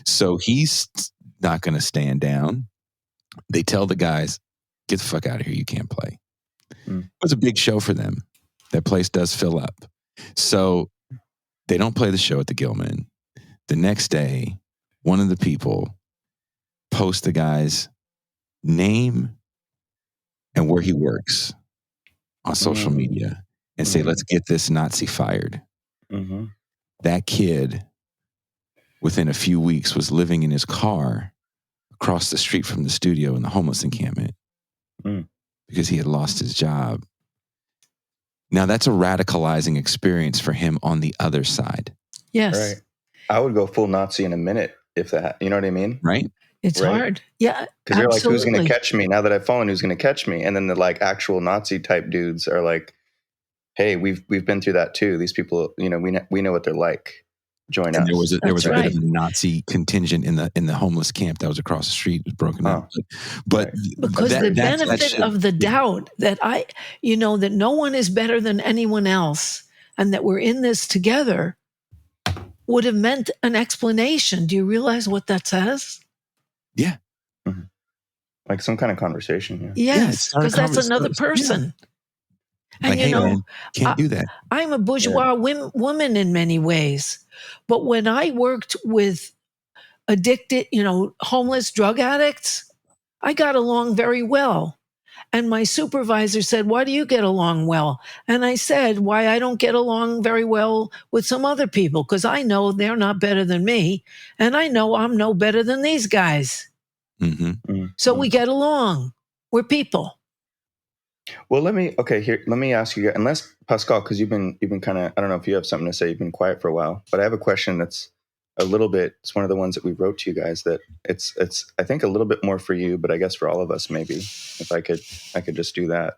So he's not going to stand down. They tell the guys, get the fuck out of here. You can't play. It was a big show for them. That place does fill up. So they don't play the show at the Gilman. The next day, one of the people posts the guy's name and where he works on social media and say, let's get this Nazi fired. That kid, within a few weeks, was living in his car across the street from the studio in the homeless encampment because he had lost his job. Now, that's a radicalizing experience for him on the other side. Yes. Right. I would go full Nazi in a minute if that, you know what I mean? Right. It's hard. Yeah. Because you're like, who's going to catch me now that I've fallen? Who's going to catch me? And then the like actual Nazi type dudes are like, hey, we've been through that too. These people, you know, we know what they're like. Join us. There was a bit of a Nazi contingent in the homeless camp that was across the street. It was broken up. But because the benefit of the doubt that that no one is better than anyone else and that we're in this together would have meant an explanation. Do you realize what that says? Yeah. Like some kind of conversation. Yes, because that's another person. Yeah. And like, hey, man, can't do that. I'm a bourgeois woman in many ways. But when I worked with addicted, homeless drug addicts, I got along very well. And my supervisor said, why do you get along well? And I said, why I don't get along very well with some other people, because I know they're not better than me. And I know I'm no better than these guys. So we get along. We're people. Well, let me ask you, unless Pascal, because you've been kind of, I don't know if you have something to say, you've been quiet for a while, but I have a question that's a little bit, it's one of the ones that we wrote to you guys that it's I think a little bit more for you, but I guess for all of us, maybe if I could just do that.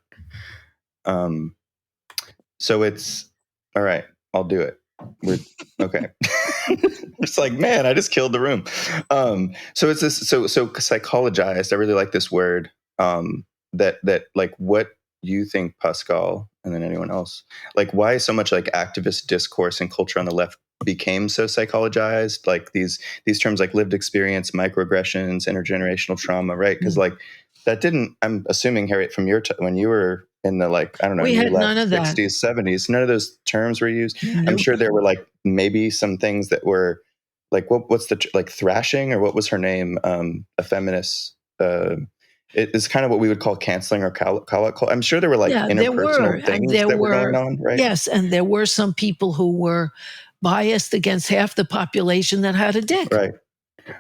So it's all right. I'll do it. We're okay. It's like, man, I just killed the room. So it's this. So psychologized. I really like this word. That like what you think, Pascal, and then anyone else, like why so much like activist discourse and culture on the left became so psychologized, like these terms like lived experience, microaggressions, intergenerational trauma, right? Because like that didn't, I'm assuming, Harriet, from your when you were in the like, I don't know, We you had left none of that. 60s, 70s, none of those terms were used. Nope. I'm sure there were like maybe some things that were like, what's the like thrashing, or what was her name? A feminist. It is kind of what we would call canceling or call it. I'm sure there were like interpersonal things that were going on, right? Yes, and there were some people who were biased against half the population that had a dick. Right.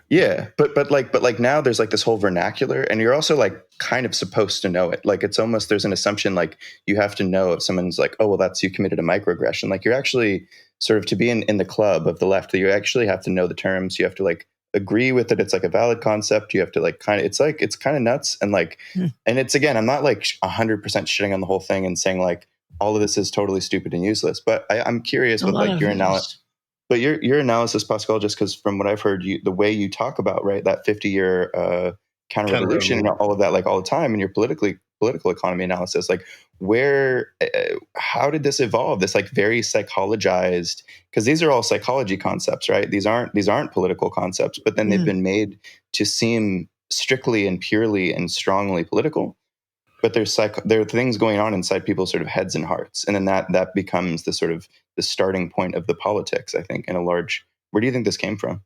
Yeah, but like now there's like this whole vernacular, and you're also like kind of supposed to know it. Like it's almost, there's an assumption like you have to know if someone's like, oh well, that's, you committed a microaggression. Like you're actually sort of, to be in the club of the left, that you actually have to know the terms. You have to like agree with it. It's like a valid concept. You have to like kind of, it's kind of nuts. And like, and it's, again, I'm not like 100% shitting on the whole thing and saying like all of this is totally stupid and useless. But I'm curious with like your analysis. But your analysis, Pascal, just because from what I've heard, the way you talk about, right, that 50-year counter-revolution and all of that, like all the time, and your political economy analysis, like how did this evolve? This like very psychologized, because these are all psychology concepts, right? These aren't political concepts, but then they've been made to seem strictly and purely and strongly political. But there are things going on inside people's sort of heads and hearts, and then that becomes the sort of the starting point of the politics, I think, in a large. Where do you think this came from?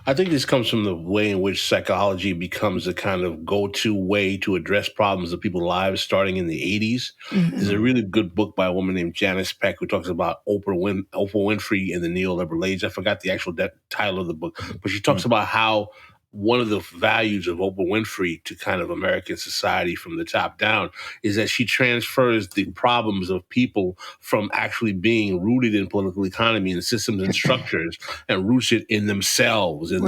I think this comes from the way in which psychology becomes a kind of go-to way to address problems of people's lives, starting in the 80s. There's a really good book by a woman named Janice Peck who talks about Oprah Winfrey in the neoliberal age. I forgot the actual title of the book, but she talks about how one of the values of Oprah Winfrey to kind of American society from the top down is that she transfers the problems of people from actually being rooted in political economy and systems and structures and rooted in themselves and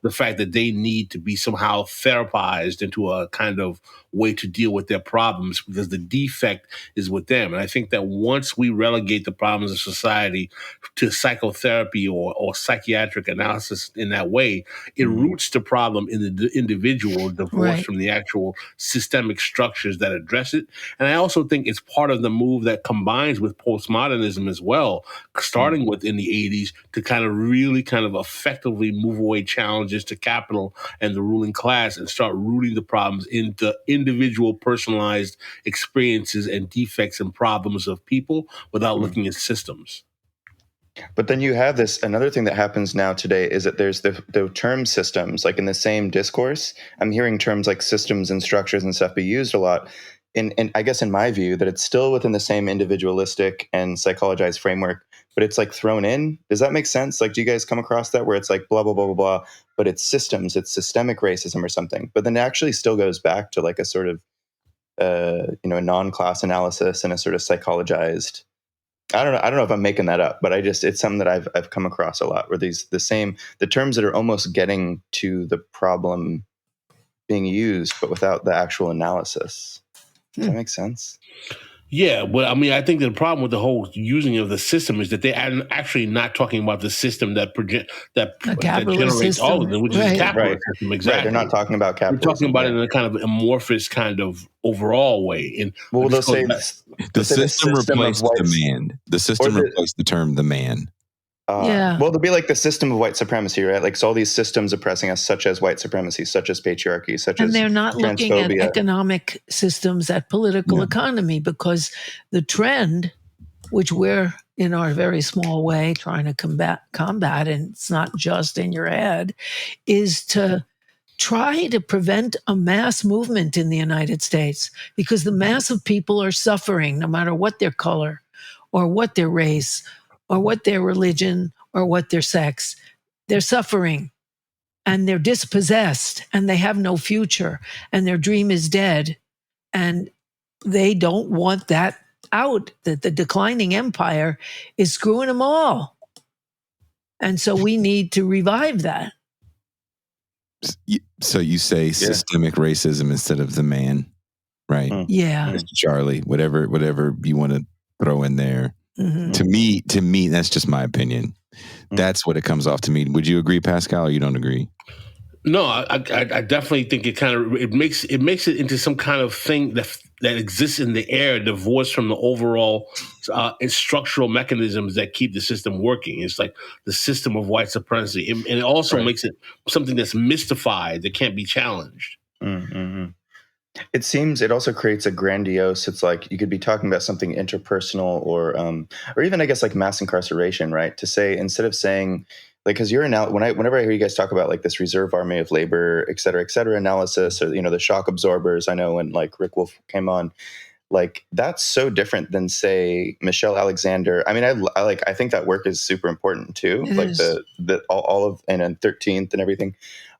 the fact that they need to be somehow therapized into a kind of way to deal with their problems because the defect is with them. And I think that once we relegate the problems of society to psychotherapy or psychiatric analysis in that way, it roots the problem in the individual, divorced from the actual systemic structures that address it. And I also think it's part of the move that combines with postmodernism as well, starting with in the 80s to kind of really kind of effectively move away challenges to capital and the ruling class and start rooting the problems into individual personalized experiences and defects and problems of people without looking at systems. But then you have another thing that happens now today is that there's the term systems, like in the same discourse, I'm hearing terms like systems and structures and stuff be used a lot. And I guess in my view that it's still within the same individualistic and psychologized framework, but it's like thrown in. Does that make sense? Like, do you guys come across that where it's like blah, blah, blah, blah, blah, but it's systems, it's systemic racism or something, but then it actually still goes back to like a sort of, a non-class analysis and a sort of psychologized. I don't know if I'm making that up, but it's something that I've come across a lot where the terms that are almost getting to the problem being used, but without the actual analysis. Does that make sense? Yeah, but I mean, I think the problem with the whole using of the system is that they are actually not talking about the system that generates system. all of them, which is a capitalist system. Exactly. Right. They're not talking about capitalism. They're talking about it in a kind of amorphous kind of overall way. And they'll say the system replaced demand. The system replaced the term the man. Well, there'll be like the system of white supremacy, right? Like, so all these systems oppressing us, such as white supremacy, such as patriarchy, such as they're not looking at transphobia. economic systems, at political economy, because the trend, which we're in our very small way trying to combat, and it's not just in your head, is to try to prevent a mass movement in the United States, because the mass of people are suffering, no matter what their color or what their race or what their religion or what their sex. They're suffering and they're dispossessed and they have no future and their dream is dead. And they don't want that out, that the declining empire is screwing them all. And so we need to revive that. So you say systemic racism instead of the man, right? Yeah. Mr. Charlie, whatever you want to throw in there. Mm-hmm. To me, that's just my opinion. That's what it comes off to me. Would you agree, Pascal, or you don't agree? No, I definitely think it makes it into some kind of thing that exists in the air, divorced from the overall structural mechanisms that keep the system working. It's like the system of white supremacy, and it also makes it something that's mystified that can't be challenged. Mm-hmm. It also creates a grandiose, it's like you could be talking about something interpersonal or even I guess like mass incarceration, right? To say, instead of saying, like, because whenever I hear you guys talk about like this reserve army of labor, et cetera, analysis, or, the shock absorbers, I know when like Rick Wolff came on, like that's so different than, say, Michelle Alexander. I mean, I think that work is super important too, It like is. the all of, and 13th and everything.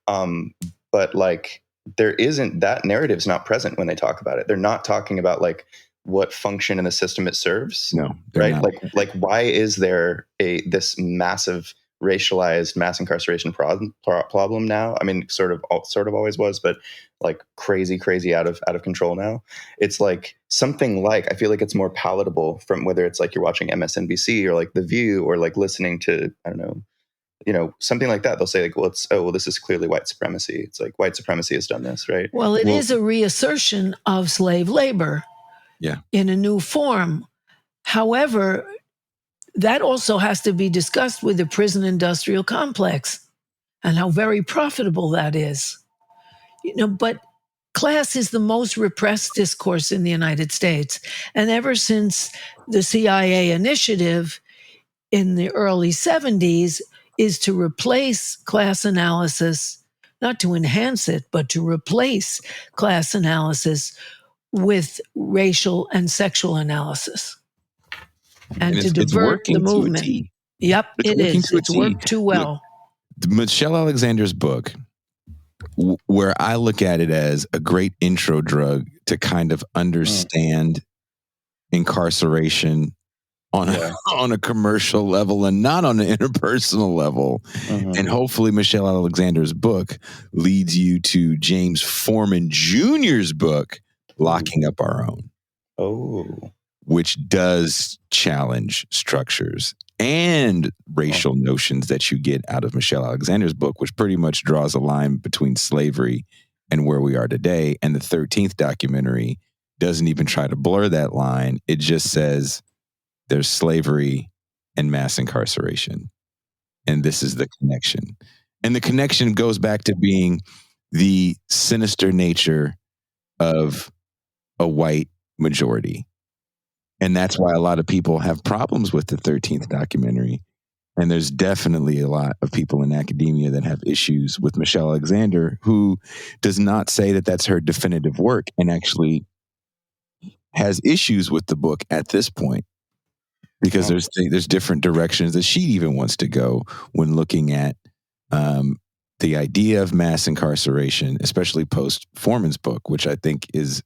But like, there isn't, that narrative's not present when they talk about it. They're not talking about like what function in the system it serves. No, right? Not. Like why is there this massive racialized mass incarceration problem now? I mean, sort of always was, but like crazy out of control now. It's like something like, I feel like it's more palatable from whether it's like you're watching MSNBC or like The View or like listening to, I don't know, something like that. They'll say like, well, this is clearly white supremacy. It's like white supremacy has done this, right? Well, it is a reassertion of slave labor in a new form. However, that also has to be discussed with the prison industrial complex and how very profitable that is. But class is the most repressed discourse in the United States. And ever since the CIA initiative in the early 70s is to replace class analysis, not to enhance it, but to replace class analysis with racial and sexual analysis. And to divert the movement. Yep, it is. It's worked too well. Michelle Alexander's book, where I look at it as a great intro drug to kind of understand incarceration on a commercial level and not on an interpersonal level. And hopefully Michelle Alexander's book leads you to James Foreman Jr.'s book, Locking Up Our Own, which does challenge structures and racial notions that you get out of Michelle Alexander's book, which pretty much draws a line between slavery and where we are today. And the 13th documentary doesn't even try to blur that line. It just says there's slavery and mass incarceration. And this is the connection. And the connection goes back to being the sinister nature of a white majority. And that's why a lot of people have problems with the 13th documentary. And there's definitely a lot of people in academia that have issues with Michelle Alexander, who does not say that that's her definitive work and actually has issues with the book at this point. Because there's different directions that she even wants to go when looking at the idea of mass incarceration, especially post Foreman's book, which I think is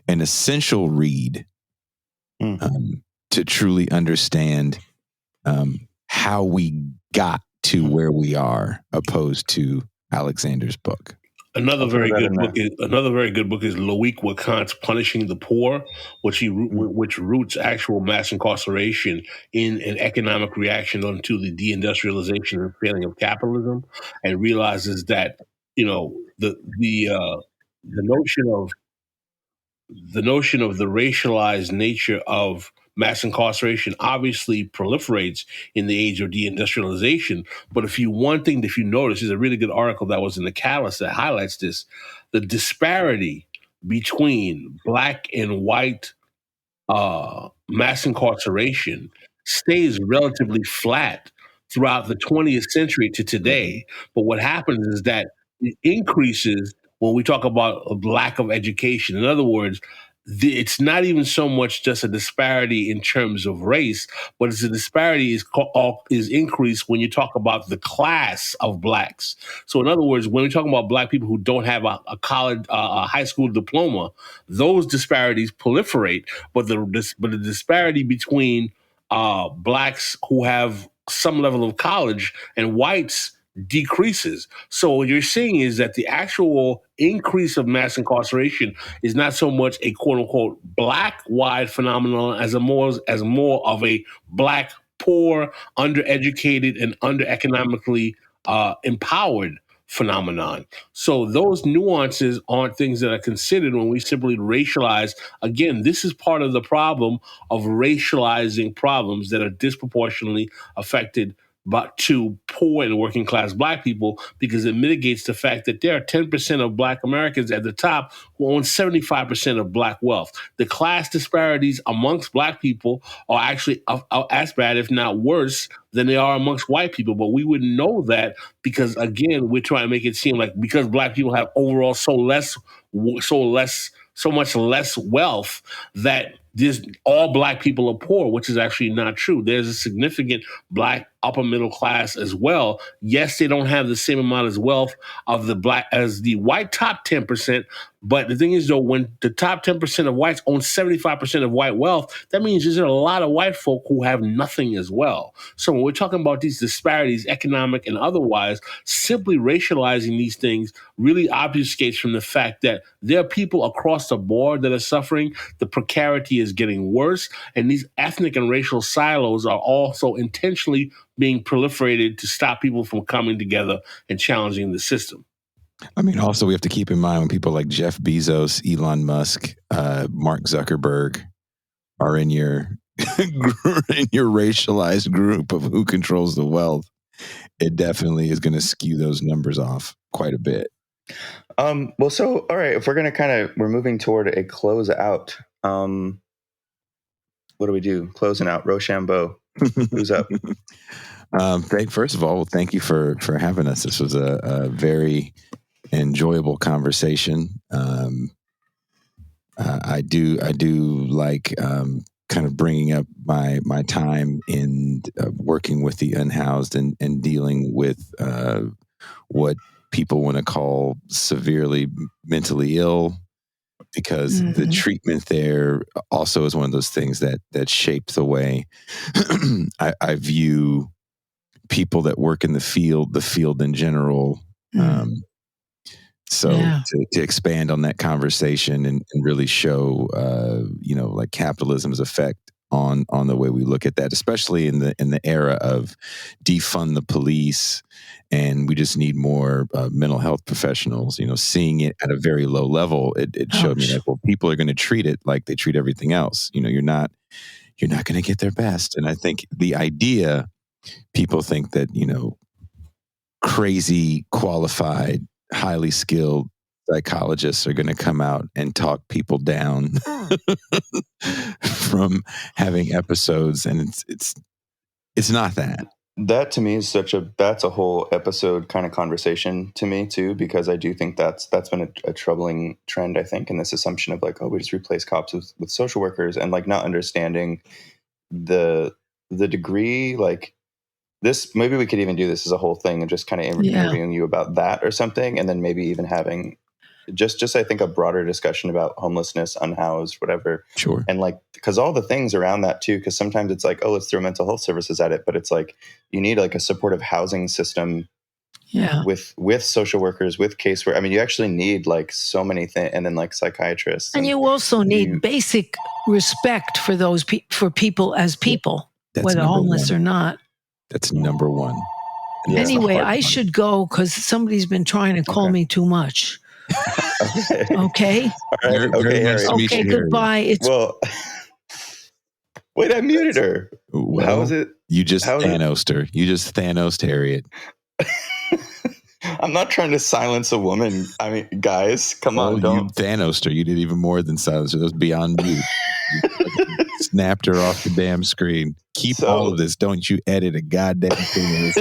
an essential read to truly understand how we got to where we are, opposed to Alexander's book. Another very good book is Loic Wacant's Punishing the Poor, which roots actual mass incarceration in an economic reaction to the deindustrialization and failing of capitalism, and realizes that the notion of the racialized nature of mass incarceration obviously proliferates in the age of deindustrialization. But if you notice, there's a really good article that was in the Catalyst that highlights this, the disparity between Black and white mass incarceration stays relatively flat throughout the 20th century to today. But what happens is that it increases when we talk about a lack of education. In other words, it's not even so much just a disparity in terms of race, but it's a disparity is increased when you talk about the class of Blacks. So in other words, when we're talking about Black people who don't have a college, a high school diploma, those disparities proliferate. But the disparity between Blacks who have some level of college and whites decreases. So what you're seeing is that the actual increase of mass incarceration is not so much a quote unquote black-wide phenomenon as more of a black, poor, undereducated, and under-economically empowered phenomenon. So those nuances aren't things that are considered when we simply racialize. Again, this is part of the problem of racializing problems that are disproportionately affected but to poor and working class black people, because it mitigates the fact that there are 10% of black Americans at the top who own 75% of black wealth. The class disparities amongst black people are actually as bad, if not worse, than they are amongst white people. But we wouldn't know that because, again, we're trying to make it seem like because black people have overall so much less wealth that all black people are poor, which is actually not true. There's a significant black upper middle class as well. Yes, they don't have the same amount of wealth of the black as the white top 10%. But the thing is, though, when the top 10% of whites own 75% of white wealth, that means there's a lot of white folk who have nothing as well. So when we're talking about these disparities, economic and otherwise, simply racializing these things really obfuscates from the fact that there are people across the board that are suffering. The precarity is getting worse, and these ethnic and racial silos are also intentionally being proliferated to stop people from coming together and challenging the system. I mean, also we have to keep in mind when people like Jeff Bezos, Elon Musk, Mark Zuckerberg are in your racialized group of who controls the wealth, it definitely is going to skew those numbers off quite a bit. Well, so all right, if we're going we're moving toward a close out. What do we do? Closing out, Rochambeau. Who's up? First of all, thank you for having us. This was a very enjoyable conversation. I do like kind of bringing up my time in working with the unhoused and dealing with what people want to call severely mentally ill, because the treatment there also is one of those things that shape the way I view people that work in the field in general. To expand on that conversation and really show, like capitalism's effect on the way we look at that, especially in the era of defund the police, and we just need more mental health professionals. Seeing it at a very low level, it showed me like, well, people are going to treat it like they treat everything else. You're not going to get their best, and I think the idea, people think that crazy qualified, highly skilled psychologists are going to come out and talk people down from having episodes, and it's not that. That to me is that's a whole episode kind of conversation to me too, because I do think that's been a troubling trend, I think, in this assumption of like, oh, we just replace cops with social workers, and like not understanding the degree, like this, maybe we could even do this as a whole thing and just kind of interviewing you about that or something. And then maybe even having just I think a broader discussion about homelessness, unhoused, whatever. Sure. And like, because all the things around that too, because sometimes it's like, oh, let's throw mental health services at it. But it's like, you need like a supportive housing system with social workers, with casework. I mean, you actually need like so many things, and then like psychiatrists. And you also need basic respect for those for people as people, whether homeless or not. That's number one. Anyway, I should go because somebody's been trying to call me too much. Okay. All right. Okay. Nice to meet you, goodbye. Wait, I muted her. Well, how is it? You just Thanosed her. You just Thanosed Harriet. I'm not trying to silence a woman. I mean, guys, come on. Don't. You Thanosed her. You did even more than silence her. That was beyond you. Snapped her off the damn screen. Keep all of this. Don't you edit a goddamn thing.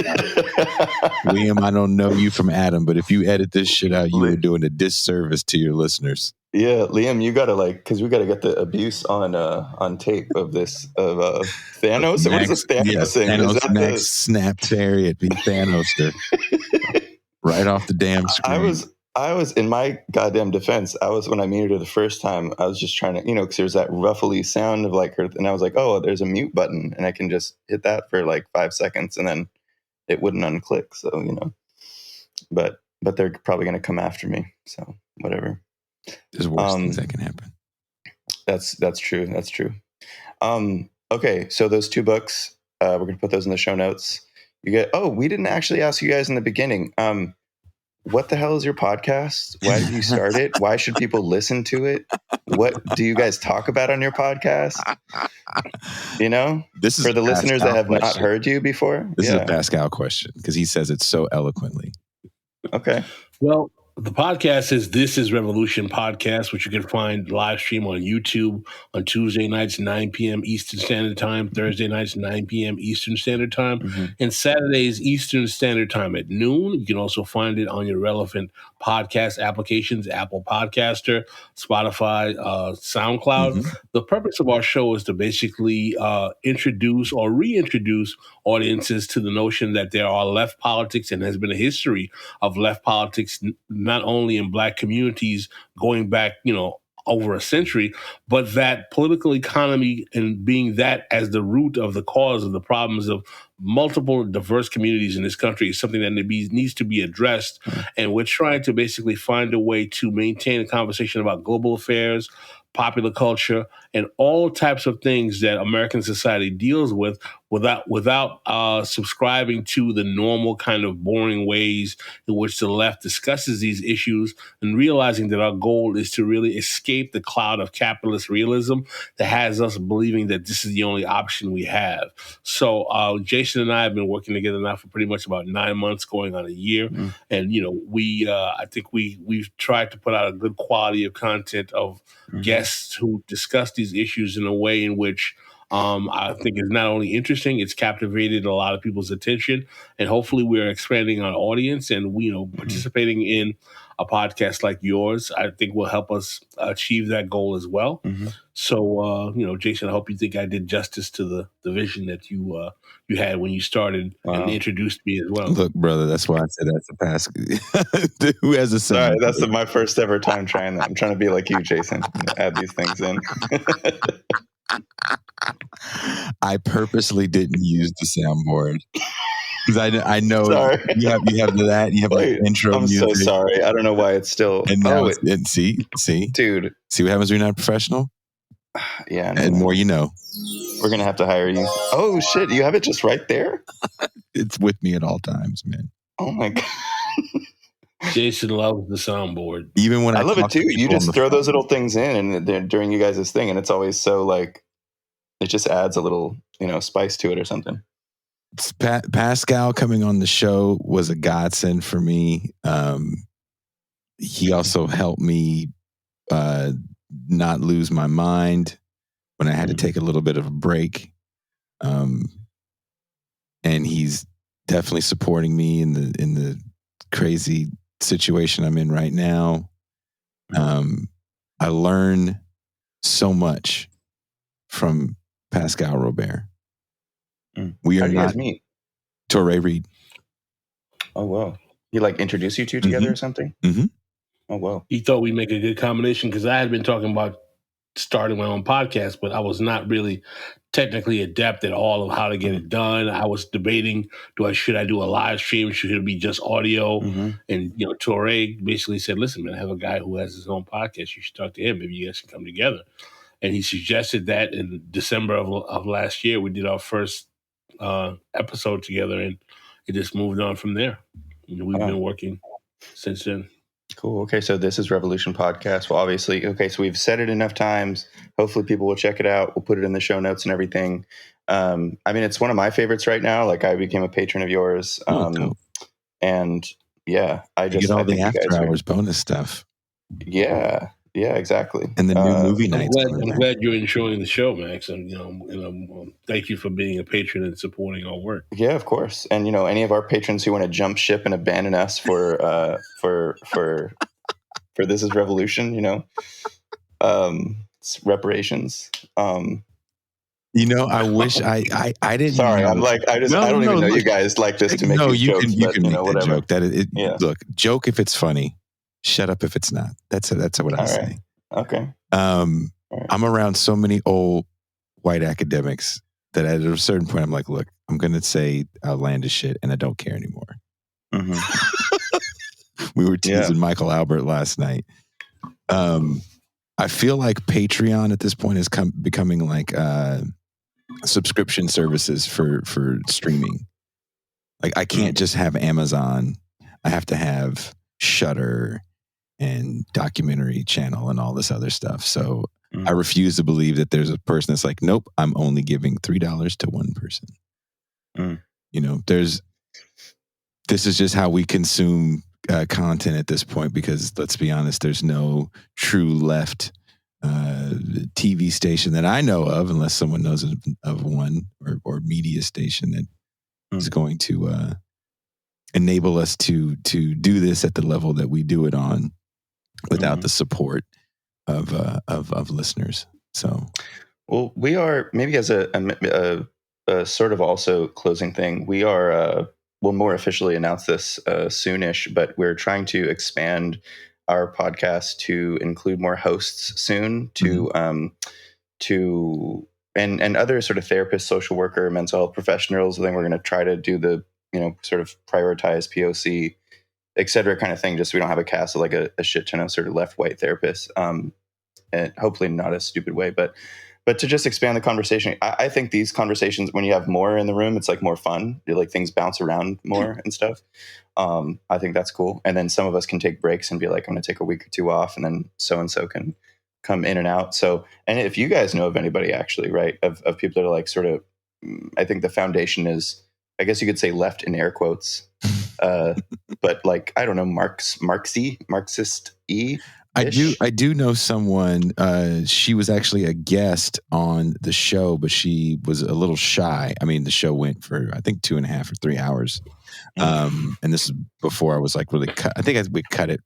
Liam, I don't know you from Adam, but if you edit this shit out, you are doing a disservice to your listeners. Yeah, Liam, you gotta because we gotta get the abuse on tape of this of Thanos. What is this Thanos thing? Thanos snapped Harriet. He Thanosed her right off the damn screen. I was in my goddamn defense. When I muted her the first time, I was just trying to, because there's that ruffly sound of like her, and I was like, oh, there's a mute button, and I can just hit that for like 5 seconds, and then it wouldn't unclick. So but they're probably going to come after me. So whatever. There's worse things that can happen. That's true. That's true. Okay, so those 2 books, we're going to put those in the show notes. We didn't actually ask you guys in the beginning. What the hell is your podcast? Why did you start it? Why should people listen to it? What do you guys talk about on your podcast? You know, this is for the listeners that have question. not heard you before. This is a Pascal question because he says it so eloquently. Okay. Well, the podcast is This Is Revolution podcast, which you can find live stream on YouTube on Tuesday nights, 9 p.m. Eastern Standard Time, Thursday nights, 9 p.m. Eastern Standard Time, and Saturdays, Eastern Standard Time at noon. You can also find it on your relevant podcast applications, Apple Podcaster, Spotify, SoundCloud. The purpose of our show is to basically introduce or reintroduce audiences to the notion that there are left politics and has been a history of left politics, not only in Black communities going back, over a century, but that political economy and being that as the root of the cause of the problems of multiple diverse communities in this country is something that needs to be addressed. And we're trying to basically find a way to maintain a conversation about global affairs, popular culture, and all types of things that American society deals with without subscribing to the normal kind of boring ways in which the left discusses these issues, and realizing that our goal is to really escape the cloud of capitalist realism that has us believing that this is the only option we have. So Jason and I have been working together now for pretty much about 9 months, going on a year. And, I think we've tried to put out a good quality of content of guests who discuss these issues in a way in which I think is not only interesting, it's captivated a lot of people's attention, and hopefully we're expanding our audience, and participating in a podcast like yours, I think will help us achieve that goal as well. So, Jason, I hope you think I did justice to the vision that you had when you started and introduced me as well. Look, brother, that's why I said that's a Pascal. Who has a Sorry, that's my first ever time trying that. I'm trying to be like you, Jason, and add these things in. I purposely didn't use the soundboard because I know you have that. You have Wait, like intro I'm music. so sorry. I don't know why it's still. And now see, dude, see what happens when you're not professional. Yeah, and more you know. We're gonna have to hire you. Oh shit, you have it just right there. It's with me at all times, man. Oh my god. Jason loves the soundboard. Even when I love it too. You just throw those little things in and during you guys' thing, and it's always so like it just adds a little, spice to it or something. Pascal coming on the show was a godsend for me. He also helped me not lose my mind when I had to take a little bit of a break. And he's definitely supporting me in the crazy situation I'm in right now. I learn so much from Pascal Roberts. We are not meet. Torrey Reed. Oh wow! He introduced you two together or something? Oh wow! He thought we'd make a good combination because I had been talking about starting my own podcast, but I was not really technically adept at all of how to get it done. I was debating, should I do a live stream? Should it be just audio? And Torrey basically said, "Listen, man, I have a guy who has his own podcast. You should talk to him. Maybe you guys can come together." And he suggested that in December of last year, we did our first episode together, and it just moved on from there. We've been working since then. Cool. Okay, so This Is Revolution podcast. Well, obviously, so we've said it enough times. Hopefully people will check it out. We'll put it in the show notes and everything. It's one of my favorites right now. I became a patron of yours. And yeah, I just get all the after hours bonus stuff. Yeah, exactly. And the new movie nights. I'm glad you're enjoying the show, Max, and thank you for being a patron and supporting our work. Yeah, of course. And any of our patrons who want to jump ship and abandon us for This Is Revolution, it's reparations. I wish I didn't. Sorry, I'm I don't even know you guys like this to make these jokes. You can make that joke. Look, joke if it's funny. Shut up if it's not. That's what I say. Okay. I'm around so many old white academics that at a certain point I'm like, look, I'm going to say outlandish shit and I don't care anymore. We were teasing Michael Albert last night. I feel like Patreon at this point is becoming like subscription services for streaming. Like I can't just have Amazon. I have to have Shudder and Documentary Channel and all this other stuff. So I refuse to believe that there's a person that's like, nope, I'm only giving $3 to one person. You know, this is just how we consume content at this point, because let's be honest, there's no true left TV station that I know of, unless someone knows of one, or media station that is going to enable us to do this at the level that we do it on without the support of listeners. So, well, we are, maybe as a sort of also closing thing, we are we'll more officially announce this soonish, but we're trying to expand our podcast to include more hosts soon, to and other sort of therapists, social worker, mental health professionals. And then we're going to try to do the, sort of prioritize POC, et cetera, kind of thing. Just so we don't have a cast of like a shit ton of sort of left white therapists, and hopefully not a stupid way, but to just expand the conversation. I think these conversations, when you have more in the room, it's like more fun. Like things bounce around more and stuff. I think that's cool. And then some of us can take breaks and be like, I'm going to take a week or two off, and then so-and-so can come in and out. So, and if you guys know of anybody actually, right, of people that are like sort of, I think the foundation is, I guess you could say left in air quotes, but like, I don't know, Marxist-y. I do know someone. She was actually a guest on the show, but she was a little shy. I mean, the show went for, I think, 2.5 or 3 hours. And this is before I was like really cut. I think we cut it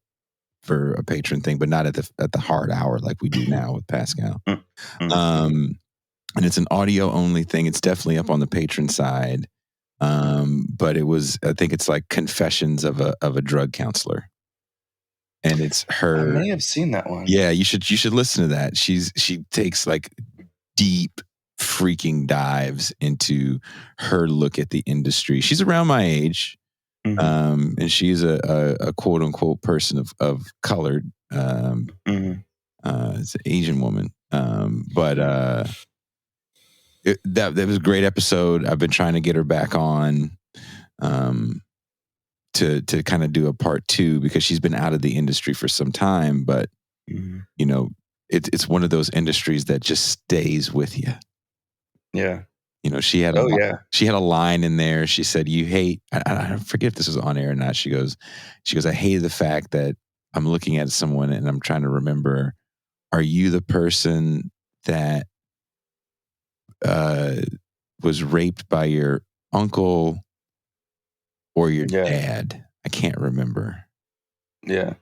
for a patron thing, but not at the hard hour like we do now with Pascal. And it's an audio only thing. It's definitely up on the patron side. But it was, I think it's like Confessions of a Drug Counselor. And it's her. I may have seen that one. Yeah, you should listen to that. She takes like deep freaking dives into her look at the industry. She's around my age, and she's a quote unquote person of color. It's an Asian woman, but that was a great episode. I've been trying to get her back on. To kind of do a part 2, because she's been out of the industry for some time, but it's one of those industries that just stays with you. Yeah. She had a line in there. She said, "You hate," I forget if this was on air or not. She goes, "I hated the fact that I'm looking at someone and I'm trying to remember, are you the person that was raped by your uncle or your dad?" I can't remember. Yeah.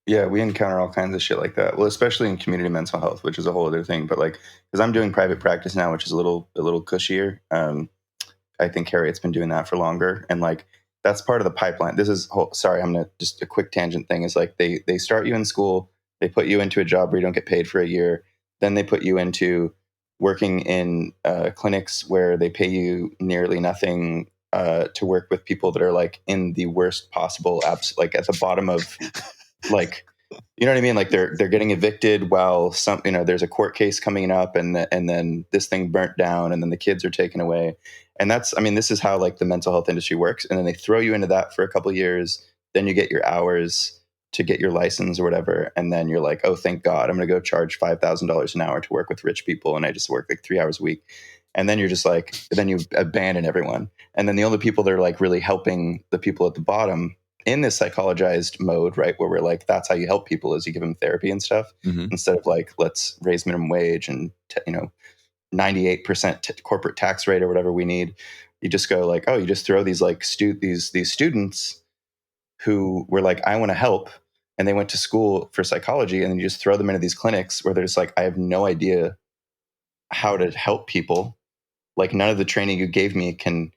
Yeah, we encounter all kinds of shit like that. Well, especially in community mental health, which is a whole other thing. But like, because I'm doing private practice now, which is a little cushier. I think Harriet's been doing that for longer, and like that's part of the pipeline. This is sorry, I'm gonna just a quick tangent thing. Is like they start you in school, they put you into a job where you don't get paid for a year, then they put you into working in clinics where they pay you nearly nothing to work with people that are like in the worst possible like at the bottom of like, you know what I mean? Like they're getting evicted while there's a court case coming up, and then this thing burnt down, and then the kids are taken away. And this is how like the mental health industry works. And then they throw you into that for a couple of years. Then you get your hours to get your license or whatever. And then you're like, oh, thank God, I'm going to go charge $5,000 an hour to work with rich people. And I just work like 3 hours a week. And then you're just like, then you abandon everyone. And then the only people that are like really helping the people at the bottom in this psychologized mode, right, where we're like, that's how you help people, is you give them therapy and stuff, instead of like, let's raise minimum wage and 98% corporate tax rate or whatever we need. You just go like, oh, you just throw these like these students who were like, I want to help, and they went to school for psychology, and then you just throw them into these clinics where they're just like, I have no idea how to help people. Like none of the training you gave me can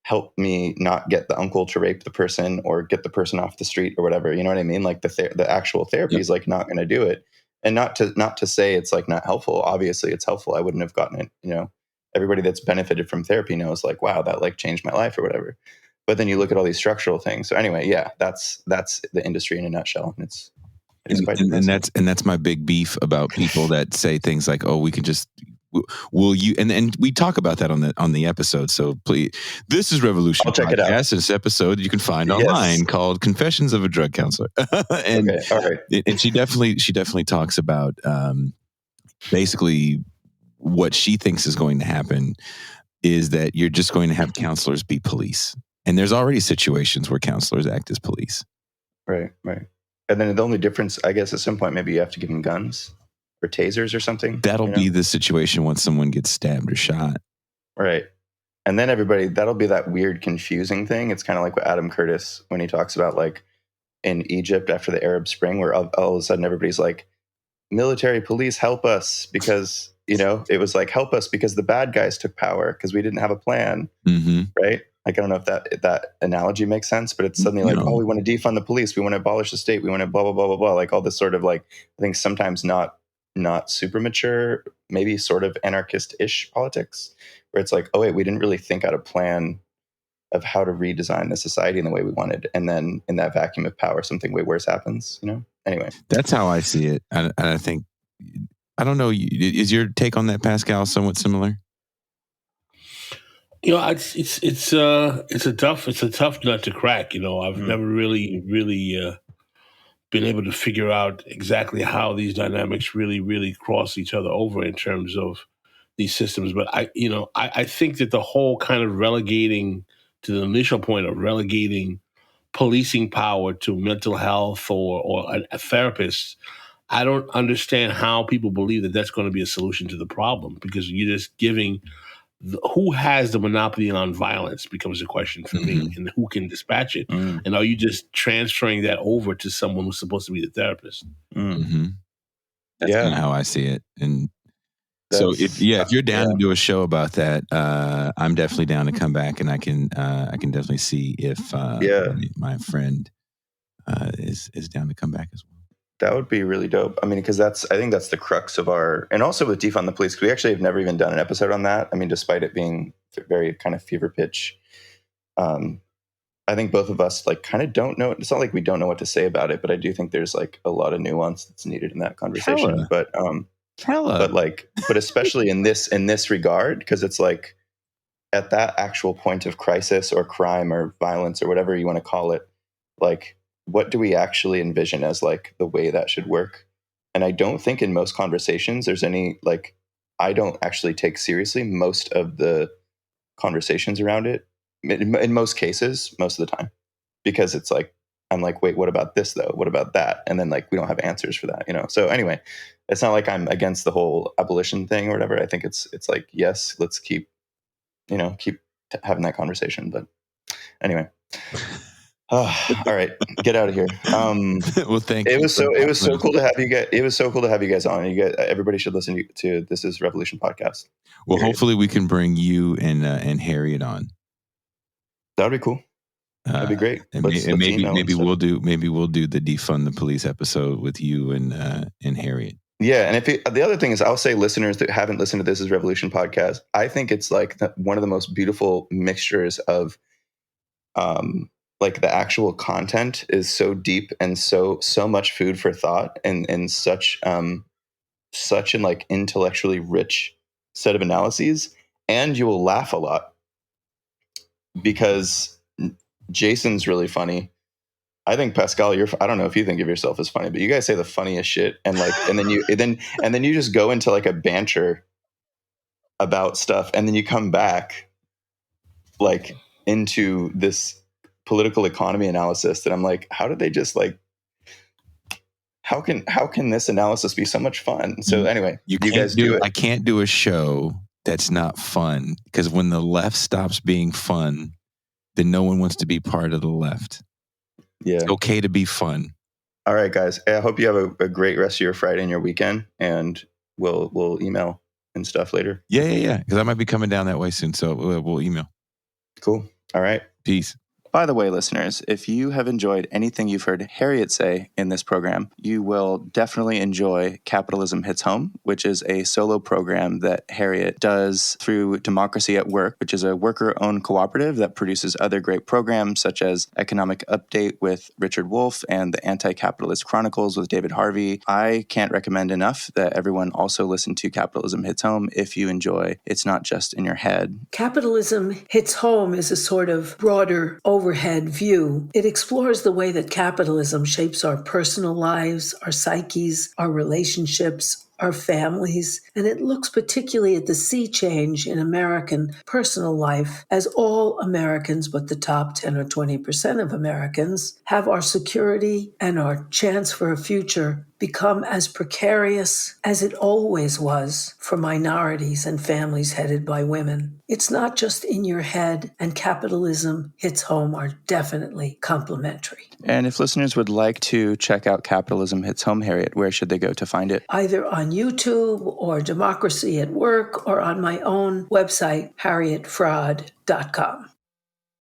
help me not get the uncle to rape the person or get the person off the street or whatever. You know what I mean? Like the actual therapy is like not going to do it. And not to say it's like not helpful. Obviously it's helpful. I wouldn't have gotten it. Everybody that's benefited from therapy knows like, wow, that like changed my life or whatever. But then you look at all these structural things. So anyway, yeah, that's the industry in a nutshell. And it is quite depressing. And that's my big beef about people that say things like, "Oh, we can just will you?" And we talk about that on the episode. So please, this is Revolution I'll check it out. This episode you can find online called "Confessions of a Drug Counselor." And okay, all right. And she definitely talks about basically what she thinks is going to happen is that you're just going to have counselors be police. And there's already situations where counselors act as police. Right. And then the only difference, I guess, at some point, maybe you have to give them guns or tasers or something. That'll be the situation when someone gets stabbed or shot. Right. And then that'll be that weird, confusing thing. It's kind of like what Adam Curtis, when he talks about like in Egypt after the Arab Spring, where all of a sudden everybody's like, military police, help us, because, it was like, help us because the bad guys took power because we didn't have a plan. Mm-hmm. Right. Like, I don't know if that analogy makes sense, but it's suddenly like, we want to defund the police. We want to abolish the state. We want to blah, blah, blah, blah, blah. Like all this sort of like, I think sometimes not super mature, maybe sort of anarchist-ish politics, where it's like, oh, wait, we didn't really think out a plan of how to redesign the society in the way we wanted. And then in that vacuum of power, something way worse happens, Anyway. That's how I see it. And I think, I don't know, is your take on that, Pascal, somewhat similar? It's a tough nut to crack. I've never really been able to figure out exactly how these dynamics really cross each other over in terms of these systems. But I think that the whole kind of relegating to the initial point of relegating policing power to mental health or a therapist, I don't understand how people believe that that's going to be a solution to the problem, because you're just giving who has the monopoly on violence becomes a question for me, and who can dispatch it. And are you just transferring that over to someone who's supposed to be the therapist? That's kind of how I see it. And so if you're down to do a show about that, I'm definitely down to come back, and I can definitely see if my friend is down to come back as well. That would be really dope. I mean, because I think that's the crux of and also with defund the police, because we actually have never even done an episode on that. I mean, despite it being very kind of fever pitch, I think both of us like kind of don't know. It's not like we don't know what to say about it, but I do think there's like a lot of nuance that's needed in that conversation. But especially in this regard, because it's like at that actual point of crisis or crime or violence or whatever you want to call it, like, what do we actually envision as like the way that should work? And I don't think in most conversations there's any, like, I don't actually take seriously most of the conversations around it in most cases, most of the time, because it's like, I'm like, wait, what about this though? What about that? And then like, we don't have answers for that, So anyway, it's not like I'm against the whole abolition thing or whatever. I think it's like, yes, let's keep having that conversation. But anyway. All right, get out of here. Well, thank you. It was so cool to have you guys. It was so cool to have you guys on. Everybody should listen to This Is Revolution podcast. Well, hopefully we can bring you and Harriet on. That would be cool. That'd be great. Maybe we'll do the defund the police episode with you and Harriet. Yeah, and the other thing is, I'll say, listeners that haven't listened to This Is Revolution podcast, I think it's like one of the most beautiful mixtures of, like the actual content is so deep and so much food for thought and such an like intellectually rich set of analyses, and you will laugh a lot because Jason's really funny. I think Pascal, I don't know if you think of yourself as funny, but you guys say the funniest shit, and like, and then you just go into like a banter about stuff, and then you come back like into this political economy analysis that I'm like, how did they just like, how can this analysis be so much fun? So anyway, you guys do it. I can't do a show that's not fun, because when the left stops being fun, then no one wants to be part of the left. Yeah. It's okay to be fun. All right, guys. I hope you have a great rest of your Friday and your weekend, and we'll email and stuff later. Yeah. Because I might be coming down that way soon, so we'll email. Cool. All right. Peace. By the way, listeners, if you have enjoyed anything you've heard Harriet say in this program, you will definitely enjoy Capitalism Hits Home, which is a solo program that Harriet does through Democracy at Work, which is a worker-owned cooperative that produces other great programs such as Economic Update with Richard Wolff and the Anti-Capitalist Chronicles with David Harvey. I can't recommend enough that everyone also listen to Capitalism Hits Home if you enjoy It's Not Just in Your Head. Capitalism Hits Home is a sort of broader overhead view. It explores the way that capitalism shapes our personal lives, our psyches, our relationships, our families, and it looks particularly at the sea change in American personal life as all Americans, but the top 10 or 20% of Americans, have our security and our chance for a future become as precarious as it always was for minorities and families headed by women. It's not just in your head, and Capitalism Hits Home are definitely complementary. And if listeners would like to check out Capitalism Hits Home, Harriet, where should they go to find it? Either on YouTube or Democracy at Work or on my own website, harrietfraud.com.